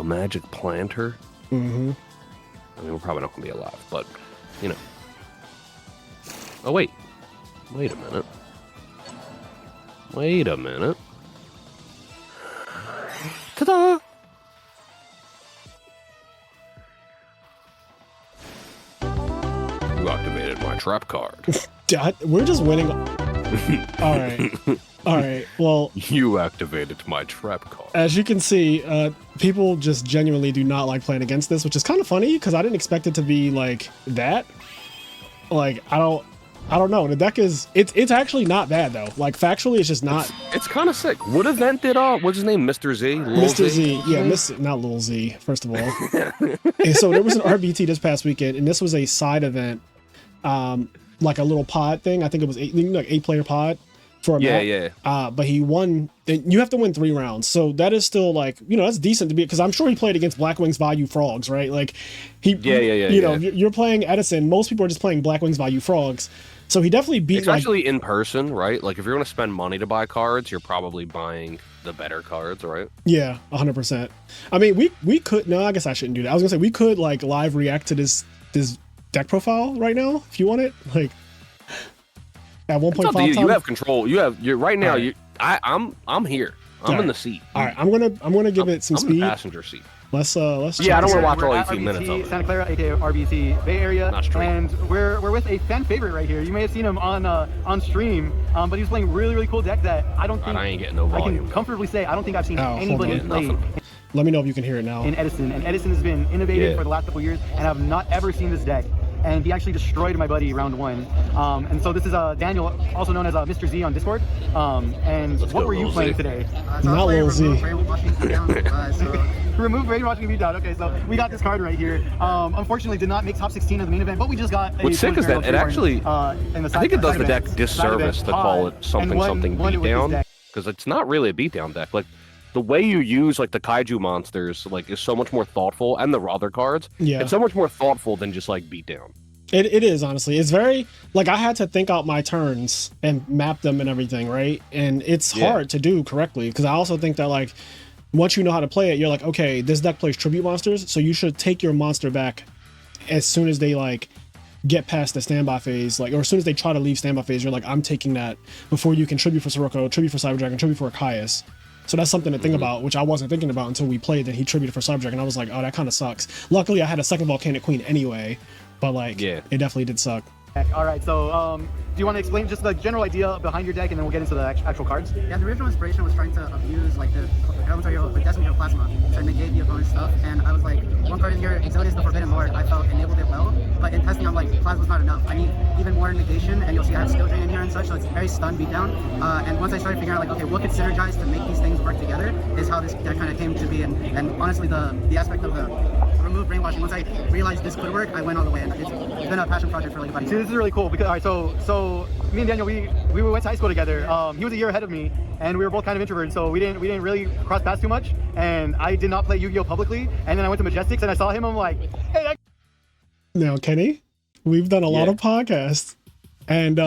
magic planter. Mm-hmm. I mean, we're probably not gonna be alive, but you know. Oh wait a minute. Wait a minute. Ta-da! You activated my trap card. We're just winning. All right. All right. Well, you activated my trap card. As you can see, people just genuinely do not like playing against this, which is kind of funny because I didn't expect it to be like that. Like, I don't know. The deck is it's actually not bad though. Like factually, it's just not. It's kind of sick. What event did what's his name? Mr. Z. Mr. Z. Yeah, not Lil Z. First of all. And so there was an RBT this past weekend, and this was a side event, like a little pod thing. I think it was 8-player pod for a map. Yeah. But he won. You have to win 3 rounds, so that is still like that's decent to be because I'm sure he played against Blackwing's Value Frogs, right? Like he. Yeah. You're playing Edison. Most people are just playing Blackwing's Value Frogs. So he definitely beat. Especially in person, right? Like if you're going to spend money to buy cards, you're probably buying the better cards, right? Yeah, 100%. I mean, we could. No, I guess I shouldn't do that. I was gonna say we could like live react to this deck profile right now if you want it. Like at 1.5 times. You have control. You're right now. Right. I'm here. I'm in the seat. All right, I'm gonna give it some speed. I'm in the passenger seat. Let's yeah, I don't want to watch all 18 minutes of it. Santa Clara, aka RBT Bay Area, and we're with a fan favorite right here. You may have seen him on stream, but he's playing really cool deck that I don't think I ain't getting no volume. I can comfortably say I don't think I've seen anybody play. Let me know if you can hear it now. In Edison, and Edison has been innovative for the last couple of years, and I've not ever seen this deck. And he actually destroyed my buddy round 1. And so this is Daniel, also known as Mr. Z on Discord. And what were you playing today? Not Lil Z. Remove Brainwashing and Beatdown. Okay, so we got this card right here. Unfortunately, did not make top 16 of the main event, but we just got. What's sick is that it actually. I think it does the deck disservice to call it something beatdown because it's not really a beatdown deck. Like the way you use like the kaiju monsters like is so much more thoughtful, and the other cards. Yeah, it's so much more thoughtful than just like beatdown. It is, honestly. It's very like I had to think out my turns and map them and everything, right? And it's hard to do correctly because I also think that like once you know how to play it, you're like, okay, this deck plays tribute monsters, so you should take your monster back as soon as they like get past the standby phase, like, or as soon as they try to leave standby phase, you're like, I'm taking that before you can tribute for Sirocco, tribute for Cyber Dragon, tribute for Caius. So that's something to think about, which I wasn't thinking about until we played that he tributed for Cyber Dragon. I was like, oh, that kind of sucks. Luckily, I had a second Volcanic Queen anyway, but like, it definitely did suck. All right, so do you want to explain just the general idea behind your deck, and then we'll get into the actual cards? Yeah, the original inspiration was trying to abuse like the elemental like Destiny of Plasma, trying to negate the opponent's stuff. And I was like, one card in here, Exilius the Forbidden Lord, I felt enabled it well, but in testing, I'm like, Plasma's not enough. I need even more negation, and you'll see I have skill drain in here and such, so it's very stun beatdown. And once I started figuring out like, okay, what could synergize to make these things work together, is how this deck kind of came to be. And honestly, the aspect of the remove brainwashing. Once I realized this could work, I went all the way, and it's been a passion project for like about a See, year. this is really cool because all right, so me and Daniel, we went to high school together. He was a year ahead of me, and we were both kind of introverted, so we didn't really cross paths too much. And I did not play Yu-Gi-Oh publicly. And then I went to Majestics, and I saw him. I'm like, hey, that. Now, Kenny, we've done a lot of podcasts, and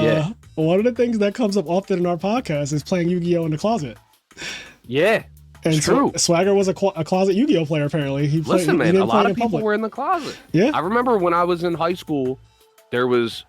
one of the things that comes up often in our podcast is playing Yu-Gi-Oh in the closet. Yeah. And it's true. Swagger was a closet Yu-Gi-Oh player. Apparently, Listen, man, a lot of people were in the closet. Yeah, I remember when I was in high school, there was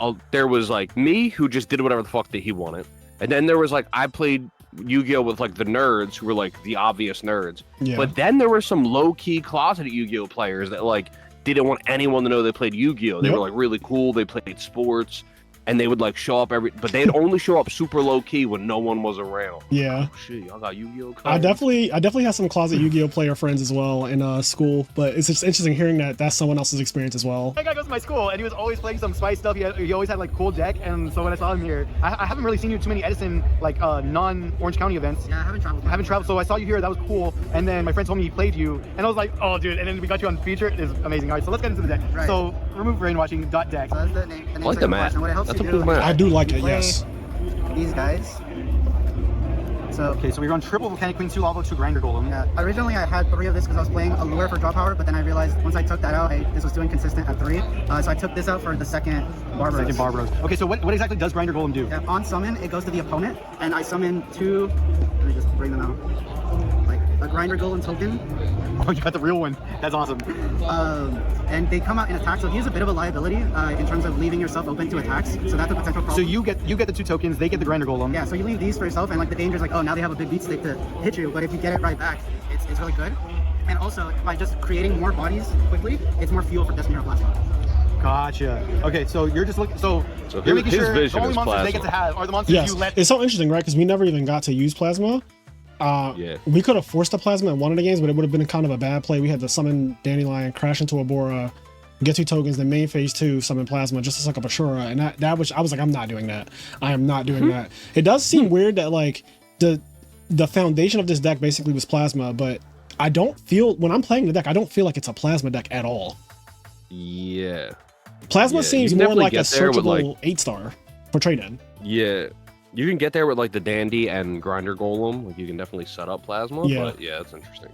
like me who just did whatever the fuck that he wanted, and then there was like I played Yu-Gi-Oh with like the nerds who were like the obvious nerds. Yeah. But then there were some low-key closeted Yu-Gi-Oh players that like didn't want anyone to know they played Yu-Gi-Oh. They were like really cool. They played sports. And they would like show up but they'd only show up super low key when no one was around. Yeah. Oh, shit, y'all got Yu-Gi-Oh cards? I definitely had some closet Yu-Gi-Oh player friends as well in school, but it's just interesting hearing that that's someone else's experience as well. That guy goes to my school, and he was always playing some spice stuff. He always had like cool deck, and so when I saw him here, I haven't really seen you too many Edison like non-Orange County events. Yeah, I haven't traveled. So I saw you here. That was cool. And then my friend told me he played you, and I was like, oh, dude. And then we got you on feature. It's amazing. All right, so let's get into the deck. Right. So remove brainwashing deck. So that's the name. I like the map. What it helps That's you a do cool map. I do like it, play yes. These guys. So Okay, so we run triple Volcanic Queen, 2 Lava, 2 Grinder Golem. yeah, originally I had 3 of this because I was playing Allure for draw power, but then I realized once I took that out, this was too inconsistent at 3. So I took this out for the second Barbaros. Second Barbaros. Okay, so what exactly does Grinder Golem do? Yeah, on summon, it goes to the opponent, and I summon 2. Let me just bring them out. Like a Grinder Golem token. Oh, you got the real one. That's awesome. And they come out in attack, so he's a bit of a liability in terms of leaving yourself open to attacks. So that's a potential problem. So you get the 2 tokens, they get the Grinder Golem. Yeah, so you leave these for yourself, and like the danger is like, oh, now they have a big beat stick to hit you, but if you get it right back, it's really good. And also, by just creating more bodies quickly, it's more fuel for Destiny or Plasma. Gotcha. Okay, so you're just looking. So you're his making sure the vision only is monsters they Plasma. get to have are the monsters Yes, you let. it's so interesting, right? Because we never even got to use Plasma. We could have forced the Plasma in one of the games, but it would have been kind of a bad play. We had to summon Dandelion, crash into Abora, get 2 tokens, then main phase 2, summon Plasma, just to suck up Ashura, and that was, I was like, I'm not doing that. I am not doing that. It does seem weird that like the foundation of this deck basically was Plasma, but I don't feel, when I'm playing the deck, I don't feel like it's a Plasma deck at all. Yeah. Plasma Yeah, seems you more definitely like a get there with, searchable like- 8-star for trade-in. Yeah. You can get there with like the Dandy and Grinder Golem. Like you can definitely set up Plasma. Yeah. But yeah, it's interesting.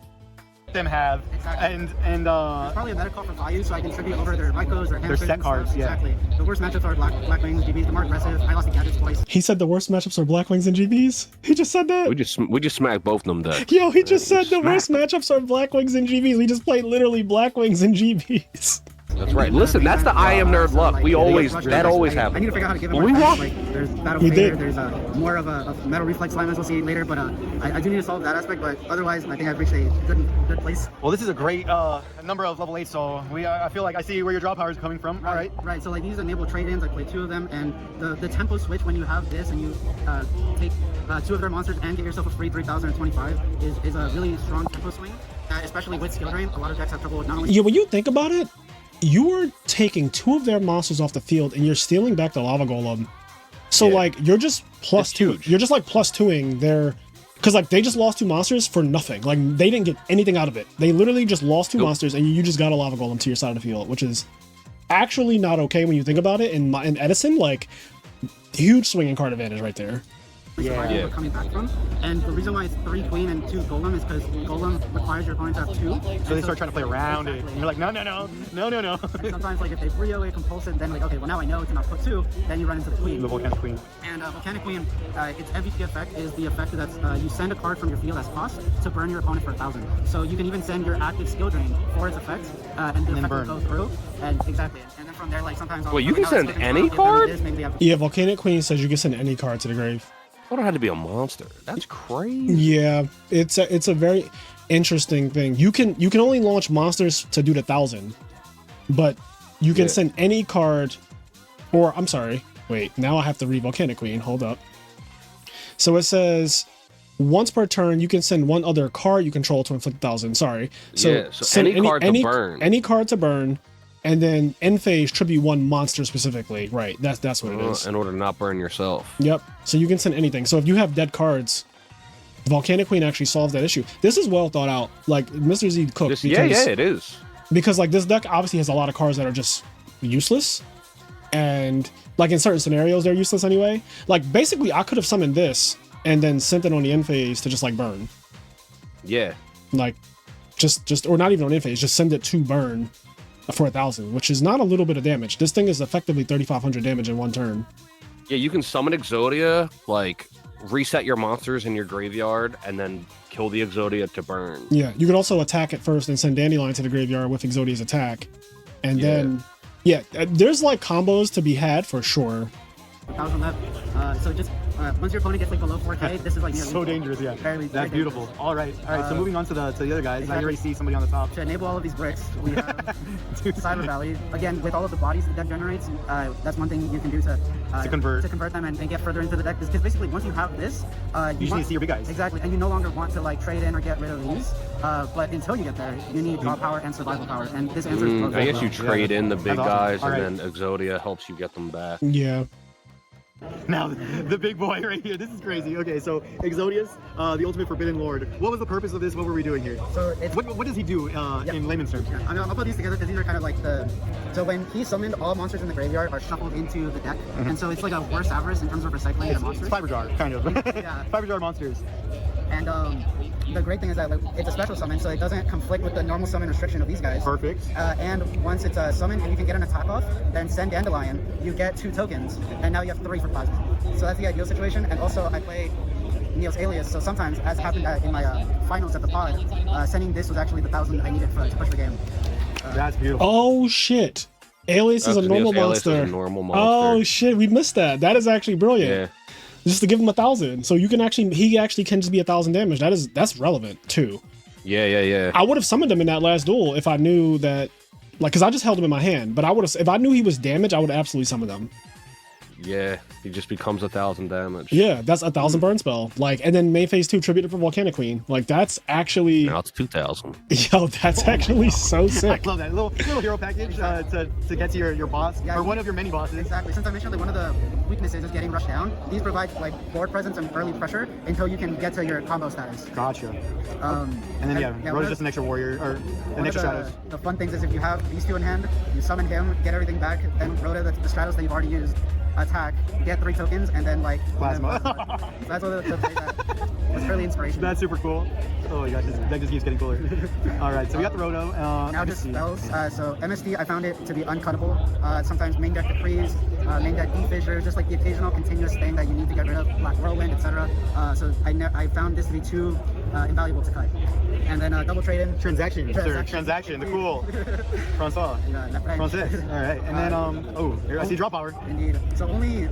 Them have Exactly. and It's probably a better call for value, so I can tribute over their Mycos or Their set cards, yeah. Exactly. The worst matchups are Black Wings, GBs, the more aggressive. I lost the gadgets twice. He said the worst matchups are Black Wings and GBs. He just said that. We just smacked both of them decks. Yo, he just said the Smack. worst matchups are Black Wings and GBs. We just played literally Black Wings and GBs. That's right. Listen, that's the IMNerd luck. We always that always I happens. need to figure out how to give him Well, more we attacks. won. Like, there's Battle We Fader, did. there's more of a Metal Reflex Slime as we'll see later, but I do need to solve that aspect, but otherwise I think I've reached a good place. well, this is a great number of level 8. So I feel like I see where your draw power is coming from. All right. Right, so like these enable trade-ins, I play 2 of them, and the tempo switch when you have this and you take 2 of their monsters and get yourself a free 3025 is a really strong tempo swing, especially with skill drain. A lot of decks have trouble with not only Yeah, when you think about it, you are taking 2 of their monsters off the field and you're stealing back the Lava Golem. So Yeah. like you're just plus It's 2. huge. You're just like plus 2ing their, because like they just lost 2 monsters for nothing. Like they didn't get anything out of it. They literally just lost 2 Nope. monsters and you just got a Lava Golem to your side of the field, which is actually not okay when you think about it. In Edison, like huge swinging card advantage right there. surviving Yeah. we're coming back from. And the reason why it's 3 Queen and 2 Golem is because Golem requires your opponent to have 2. So they start trying to play around it. And you're like, no. And sometimes like if they 3-0 compulsive, then like, okay, well now I know to not put 2, then you run into the Queen. The Volcanic Queen. And Volcanic Queen, its MVP effect is the effect that's you send a card from your field as cost to burn your opponent for 1,000. So you can even send your active skill drain for its effect, and the then effect burn. will go through. And exactly. And then from there, like sometimes I'll Wait, you like, can oh, it's send skipping any off, card? maybe they have Yeah, Volcanic Queen says you can send any card to the grave. I thought it had to be a monster. That's crazy. Yeah, it's a very interesting thing. You can only launch monsters to do the 1,000, but you can Yeah. send any card. Or I'm sorry, wait. Now I have to read Volcanic Queen. Hold up. So it says once per turn you can send one other card you control to inflict 1,000. Sorry. So, Yeah, so send any card to burn. Any card to burn, and then end phase tribute 1 monster specifically. Right. That's what it is. In order to not burn yourself. Yep. So you can send anything. So if you have dead cards, Volcanic Queen actually solves that issue. This is well thought out. Like Mr. Z cooked. Yeah, because it is. because like this deck obviously has a lot of cards that are just useless, and like in certain scenarios they're useless anyway. Like basically I could have summoned this and then sent it on the end phase to just like burn. Yeah. Like just or not even on end phase, just send it to burn for 1,000, which is not a little bit of damage. This thing is effectively 3,500 damage in one turn. Yeah, you can summon Exodia, like reset your monsters in your graveyard, and then kill the Exodia to burn. Yeah, you can also attack it first and send Dandelion to the graveyard with Exodia's attack. And then, yeah, there's like combos to be had for sure. 1,000 left. So just once your opponent gets like below 4K, this is like so dangerous. Yeah, that's beautiful. All right. So moving on to the other guys. Exactly. I already see somebody on the top. To enable all of these bricks, we have Cyber Valley. Again, with all of the bodies the deck generates, that's one thing you can do to convert them and get further into the deck. Because basically, once you have this, you just need to see your big guys. Exactly, and you no longer want to like trade in or get rid of these. But until you get there, you need draw power and survival power. And this answer is both. I guess you trade in the big guys, and then Exodia helps you get them back. Yeah. Now, the big boy right here. This is crazy. Okay, so Exodius, the ultimate Forbidden Lord. What was the purpose of this? What were we doing here? So it's, what does he do in layman's terms? Yeah, I'll put these together because these are kind of like the... So when he summoned, all monsters in the graveyard are shuffled into the deck. And so it's like a worse Avarice in terms of recycling the monsters. It's Fiber Jar, kind of. Yeah. Fiber Jar monsters. And the great thing is that like, it's a special summon, so it doesn't conflict with the normal summon restriction of these guys. Perfect. And once it's a summon and you can get an attack off, then send Dandelion, you get 2 tokens, and now you have 3 for Plasma. So that's the ideal situation. And also I play Neos Alias, so sometimes, as happened in my finals at the pod, sending this was actually the 1,000 I needed to push the game. That's beautiful. Oh shit. Alias is a normal monster. Oh shit, we missed that. That is actually brilliant. Yeah. Just to give him 1,000, so you can he actually can just be 1,000 damage. That's relevant too. Yeah. I would have summoned him in that last duel if I knew that, like, because I just held him in my hand. But I would have, if I knew he was damaged, I would have absolutely summoned him. Yeah, he just becomes 1,000 damage. Yeah, that's 1,000 burn spell. Like, and then main phase 2 tribute for Volcanic Queen. Like, that's actually... Now it's 2,000. Yo, that's actually so sick. I love that little hero package to get to your boss, or one of your many bosses. Exactly. Since I mentioned that one of the weaknesses is getting rushed down, these provide like board presence and early pressure until you can get to your combo status. Gotcha. And then Rhoda's just an extra warrior, or an extra Stratos. The fun things is if you have these 2 in hand, you summon him, get everything back, then Rhoda, the Stratos that you've already used, attack, get 3 tokens, and then like Plasma. So that's what the play that was really inspirational. That's super cool. Oh my gosh, this deck just keeps getting cooler. All right, so we got the Roto. Now just spells. So MSD, I found it to be uncuttable. Sometimes main deck Decrees, main deck E-Fissure, just like the occasional continuous thing that you need to get rid of, Black Whirlwind, etc. So I found this to be too invaluable to cut. And then double trade in. Transaction. Cool. Francois. Français. All right, and then here I see draw power. Indeed. So only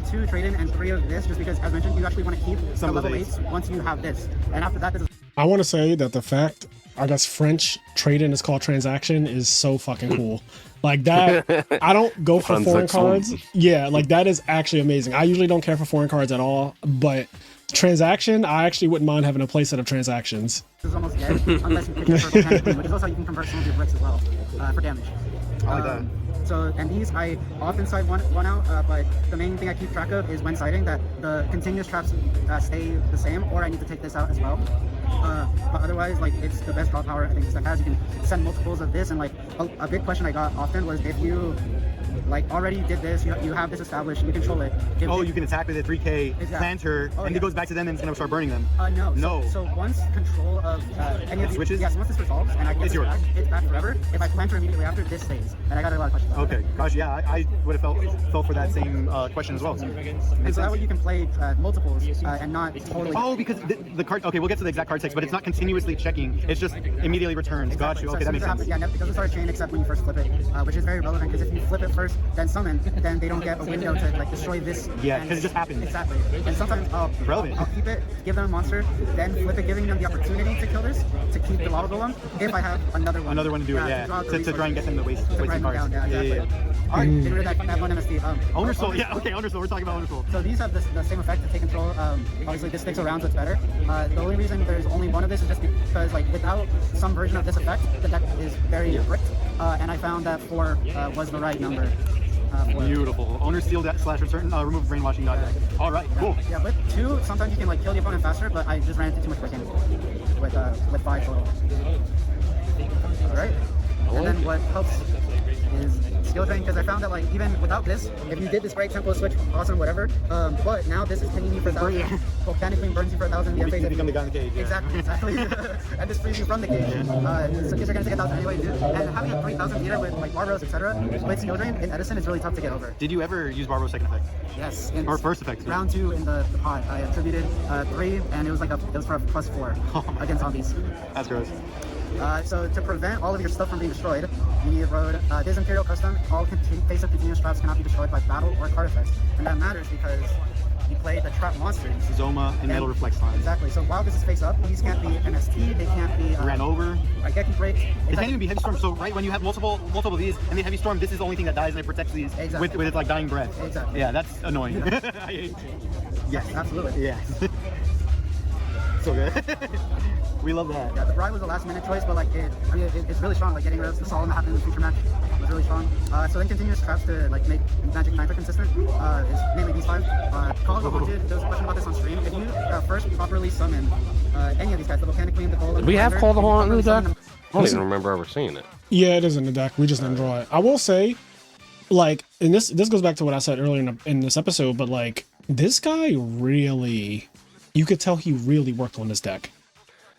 2 trade in and 3 of this, just because, as mentioned, you actually want to keep some level 8s once you have this. And after that, this is... I want to say that the fact, I guess, French trade-in is called transaction is so fucking cool. Like that, I don't go for foreign cards. Yeah, like that is actually amazing. I usually don't care for foreign cards at all, but transaction, I actually wouldn't mind having a playset of transactions. This is almost dead, unless you pick it for Volcanic Queen, which is also you can convert some of your bricks as well for damage. I like that. So, and these, I often side one out, but the main thing I keep track of is when siding that the continuous traps stay the same, or I need to take this out as well. But otherwise, like, it's the best draw power I think this deck has. You can send multiples of this, and like a big question I got often was if you like already did this, you have this established, you control it. You can attack with a 3K, plant her, and it goes back to them and it's gonna start burning them. No. So once control of any of these switches? Yes, once this resolves and I get this back, it's back forever. If I plant her immediately after, this stays. And I got a lot of questions. Okay, gosh, yeah, I would have felt for that same question as well. So that way you can play multiples and not totally... Oh, because the card... Okay, we'll get to the exact card text, but it's not continuously checking. It's just immediately returns. Exactly. Gotcha. Okay, that makes sense. Yeah, it doesn't start a chain except when you first flip it, which is very relevant because if you flip it first, then summon, then they don't get a window to like destroy this. Yeah, because it just happens. Exactly. And sometimes I'll keep it, give them a monster, then flip it, giving them the opportunity to kill this, to keep the lava golem, if I have another one. Another one to do it, yeah. To try and get them to waste some cards. Yeah. All right, get rid of that one MSD. Owner Soul, yeah, okay, Owner Soul, we're talking about Owner Soul. So these have the same effect to take control. Obviously this sticks around, so it's better. The only reason there's only one of this is just because like without some version of this effect, the deck is very bricked. And I found that 4 was the right number. Beautiful. Owner Seal / return, remove Brainwashing deck. All right, cool. Yeah, with 2, sometimes you can like kill the opponent faster, but I just ran into too much bricking with 5 total. All right. And then what helps is skill drain, because I found that like even without this, if you did this right tempo switch, awesome, whatever. But now this is pinging you for 1,000. Volcanic Queen burns you for 1,000. You become the guy in the cage. Yeah. Exactly. And this frees you from the cage. So because you're gonna take 1,000 anyway, dude. And having a 3,000 meter with like Barbaros, etc., with skill drain in Edison is really tough to get over. Did you ever use Barbaros second effect? Yes. Or first effect? Round 2 in the pod, I attributed 3, and it was for a +4 against zombies. That's gross. So to prevent all of your stuff from being destroyed, you need a road. This Imperial Custom, all face-up continuous traps cannot be destroyed by battle or card effects. And that matters because you play the trap monsters. Zoma and Metal Reflex time. Exactly. So while this is face-up, these can't be MST, they can't be... ran over. Geki break. It can't even be Heavy Storm. So right when you have multiple of these, and then Heavy Storm, this is the only thing that dies and it protects these with its like dying breath. Exactly. Yeah, that's annoying. Yes, absolutely. Yeah. So good. We love that. Yeah, the Bride was a last-minute choice, but like it's really strong. Like getting rid of the Solemn that happened in the future match was really strong. So then continuous traps to like make Magic Lantern consistent is mainly these 5. Call of the there was a question about this on stream. If you first properly summon any of these guys, the Volcanic Queen, the Golem, We have Call the Haunt in the deck? them- I don't even remember ever seeing it. Yeah, it is in the deck. We just didn't draw it. I will say, like, and this goes back to what I said earlier in this episode, but like, this guy really, you could tell he really worked on this deck.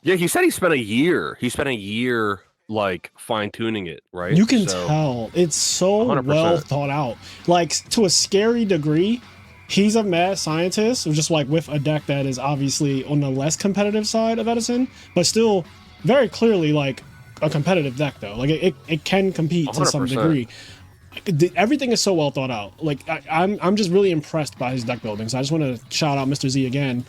Yeah, he said he spent a year. He spent a year like fine tuning it, right? You can tell it's so 100%. well thought out, like to a scary degree. He's a mad scientist, just like with a deck that is obviously on the less competitive side of Edison, but still very clearly like a competitive deck though. Like it can compete to some 100%. degree. Everything is so well thought out. Like I'm just really impressed by his deck building. So I just want to shout out Mr. Z again.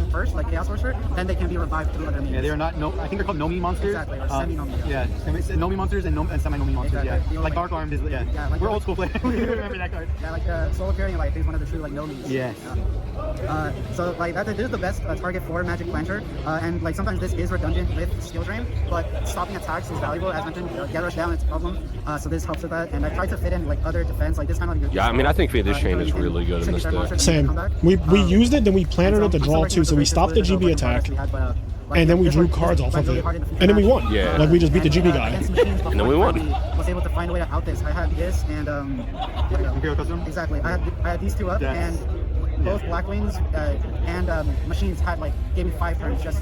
first, like Chaos Sorcerer, then they can be revived through other means. Yeah, they are not. No, I think they're called Nomi monsters. Exactly, or semi-Nomi. Yeah, Nomi monsters and semi-Nomi monsters. Exactly. Yeah, like Dark Armed is. Yeah, like we're old school players. We remember that card. Yeah, like Soul Appearing Light is one of the true like Nomis. Yes. So like this is the best target for Magic Planter, and like sometimes this is redundant with Skill Drain, but stopping attacks is valuable. As mentioned, get rush down, it's a problem. So this helps with that, and I tried to fit in like other defense, like this kind of. Yeah, I mean, I think this chain is really good in this deck. Same. We used it, then we planted it to draw too, so we stopped the GB attack, and then we drew cards off of it, and then we won. Yeah. Like we just beat the GB guy. And then we won. Was able to find a way to out this. I had this and Imperial Custom? Exactly. I had these two up, Yes. and both Black Wings and Machines had like gave me 5 turns just.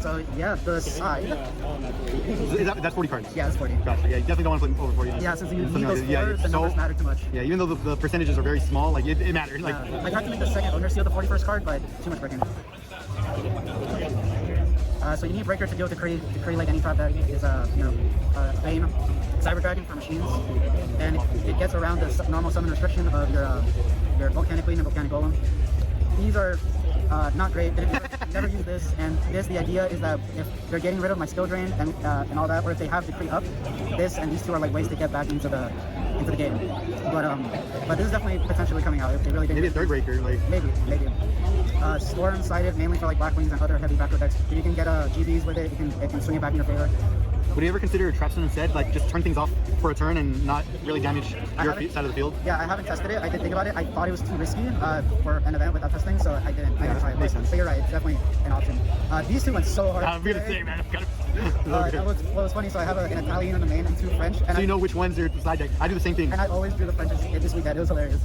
So yeah, the side. That's 40 cards. Yeah, it's 40. Gotcha. Yeah, you definitely don't want to play over 40. Yeah, since you need Something those like that. fours, the numbers matter too much. Yeah, even though the percentages are very small, like it matters. Like I tried to make the second owner seal the 41st card, but too much breaking. So you need Breaker to be able to create like any trap that is Bane, Cyber Dragon for machines, and it gets around the normal summon restriction of your Volcanic Queen and Volcanic Golem. These are not great. Never use this, and the idea is that if they're getting rid of my skill drain and all that, or if they have decree up, this and these two are like ways to get back into the game. But this is definitely potentially coming out if they really did. maybe a third breaker, like Maybe. Storm sided mainly for like Black Wings and other heavy backrow decks. If you can get GBs with it, it can swing it back in your favor. would you ever consider Trapstone instead? Like just turn things off for a turn and not really damage your side of the field? Yeah, I haven't tested it. I did think about it. I thought it was too risky for an event without testing, so I didn't try it. Makes sense. So you're right, it's definitely an option. These two went so hard. I'm gonna say, man, What was funny, so I have an Italian in the main and 2 French. And so you know which one's your slide deck. I do the same thing. And I always drew the Frenches this weekend. It was hilarious.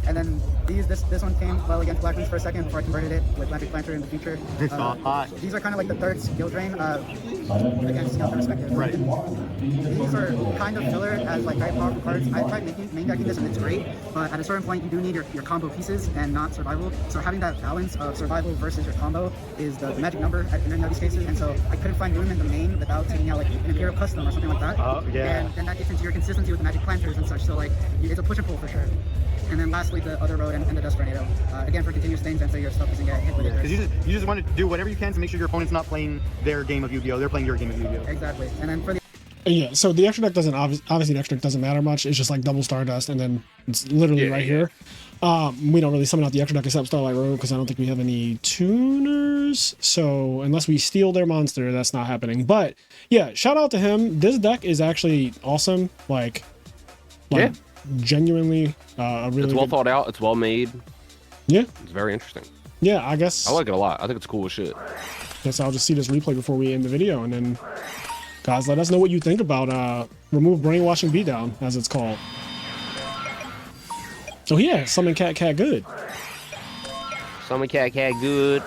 And then this one came well against Black Wings for a second before I converted it with Magic Planter in the future. It's hot. These are kind of like the third skill drain against the perspective. Right. These are kind of filler as like very powerful cards. I tried main decking this and it's great, but at a certain point you do need your combo pieces and not survival. So having that balance of survival versus your combo is the magic number in these cases. And so I couldn't find room in the main without taking out like an Imperial Custom or something like that. Yeah. And then that gets into your consistency with the Magic Planters and such. So like it's a push and pull for sure. And then lastly, the other road and the Dust Tornado. Again, for continuous things and so your stuff doesn't get hit with it. Because you just want to do whatever you can to make sure your opponent's not playing their game of Yu-Gi-Oh! They're playing your game of Yu-Gi-Oh! Exactly. And then for the Yeah, so the extra deck doesn't obviously the extra deck doesn't matter much. It's just like double Stardust, and then it's literally right here. We don't really summon out the extra deck except Starlight Road because I don't think we have any tuners. So unless we steal their monster, that's not happening. But yeah, shout out to him. This deck is actually awesome. Like genuinely a really It's well thought out. It's well made. Yeah, It's very interesting. yeah. I guess I like it a lot. I think it's cool as shit. Guess I'll just see this replay before we end the video, and then guys, let us know what you think about remove brainwashing beatdown, as it's called. So yeah, summon cat good. Summon cat good.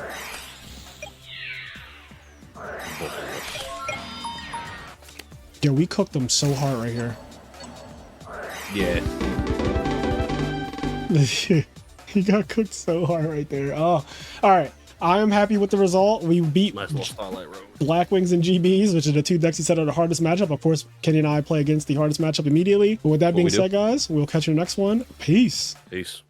Yo, we cooked them so hard right here. Yeah. He got cooked so hard right there. Oh, all right. I am happy with the result. We beat Black Wings and GBs, which are the two decks he said are the hardest matchup. Of course, Kenny and I play against the hardest matchup immediately. But with that being said, guys, we'll catch you next one. Peace. Peace.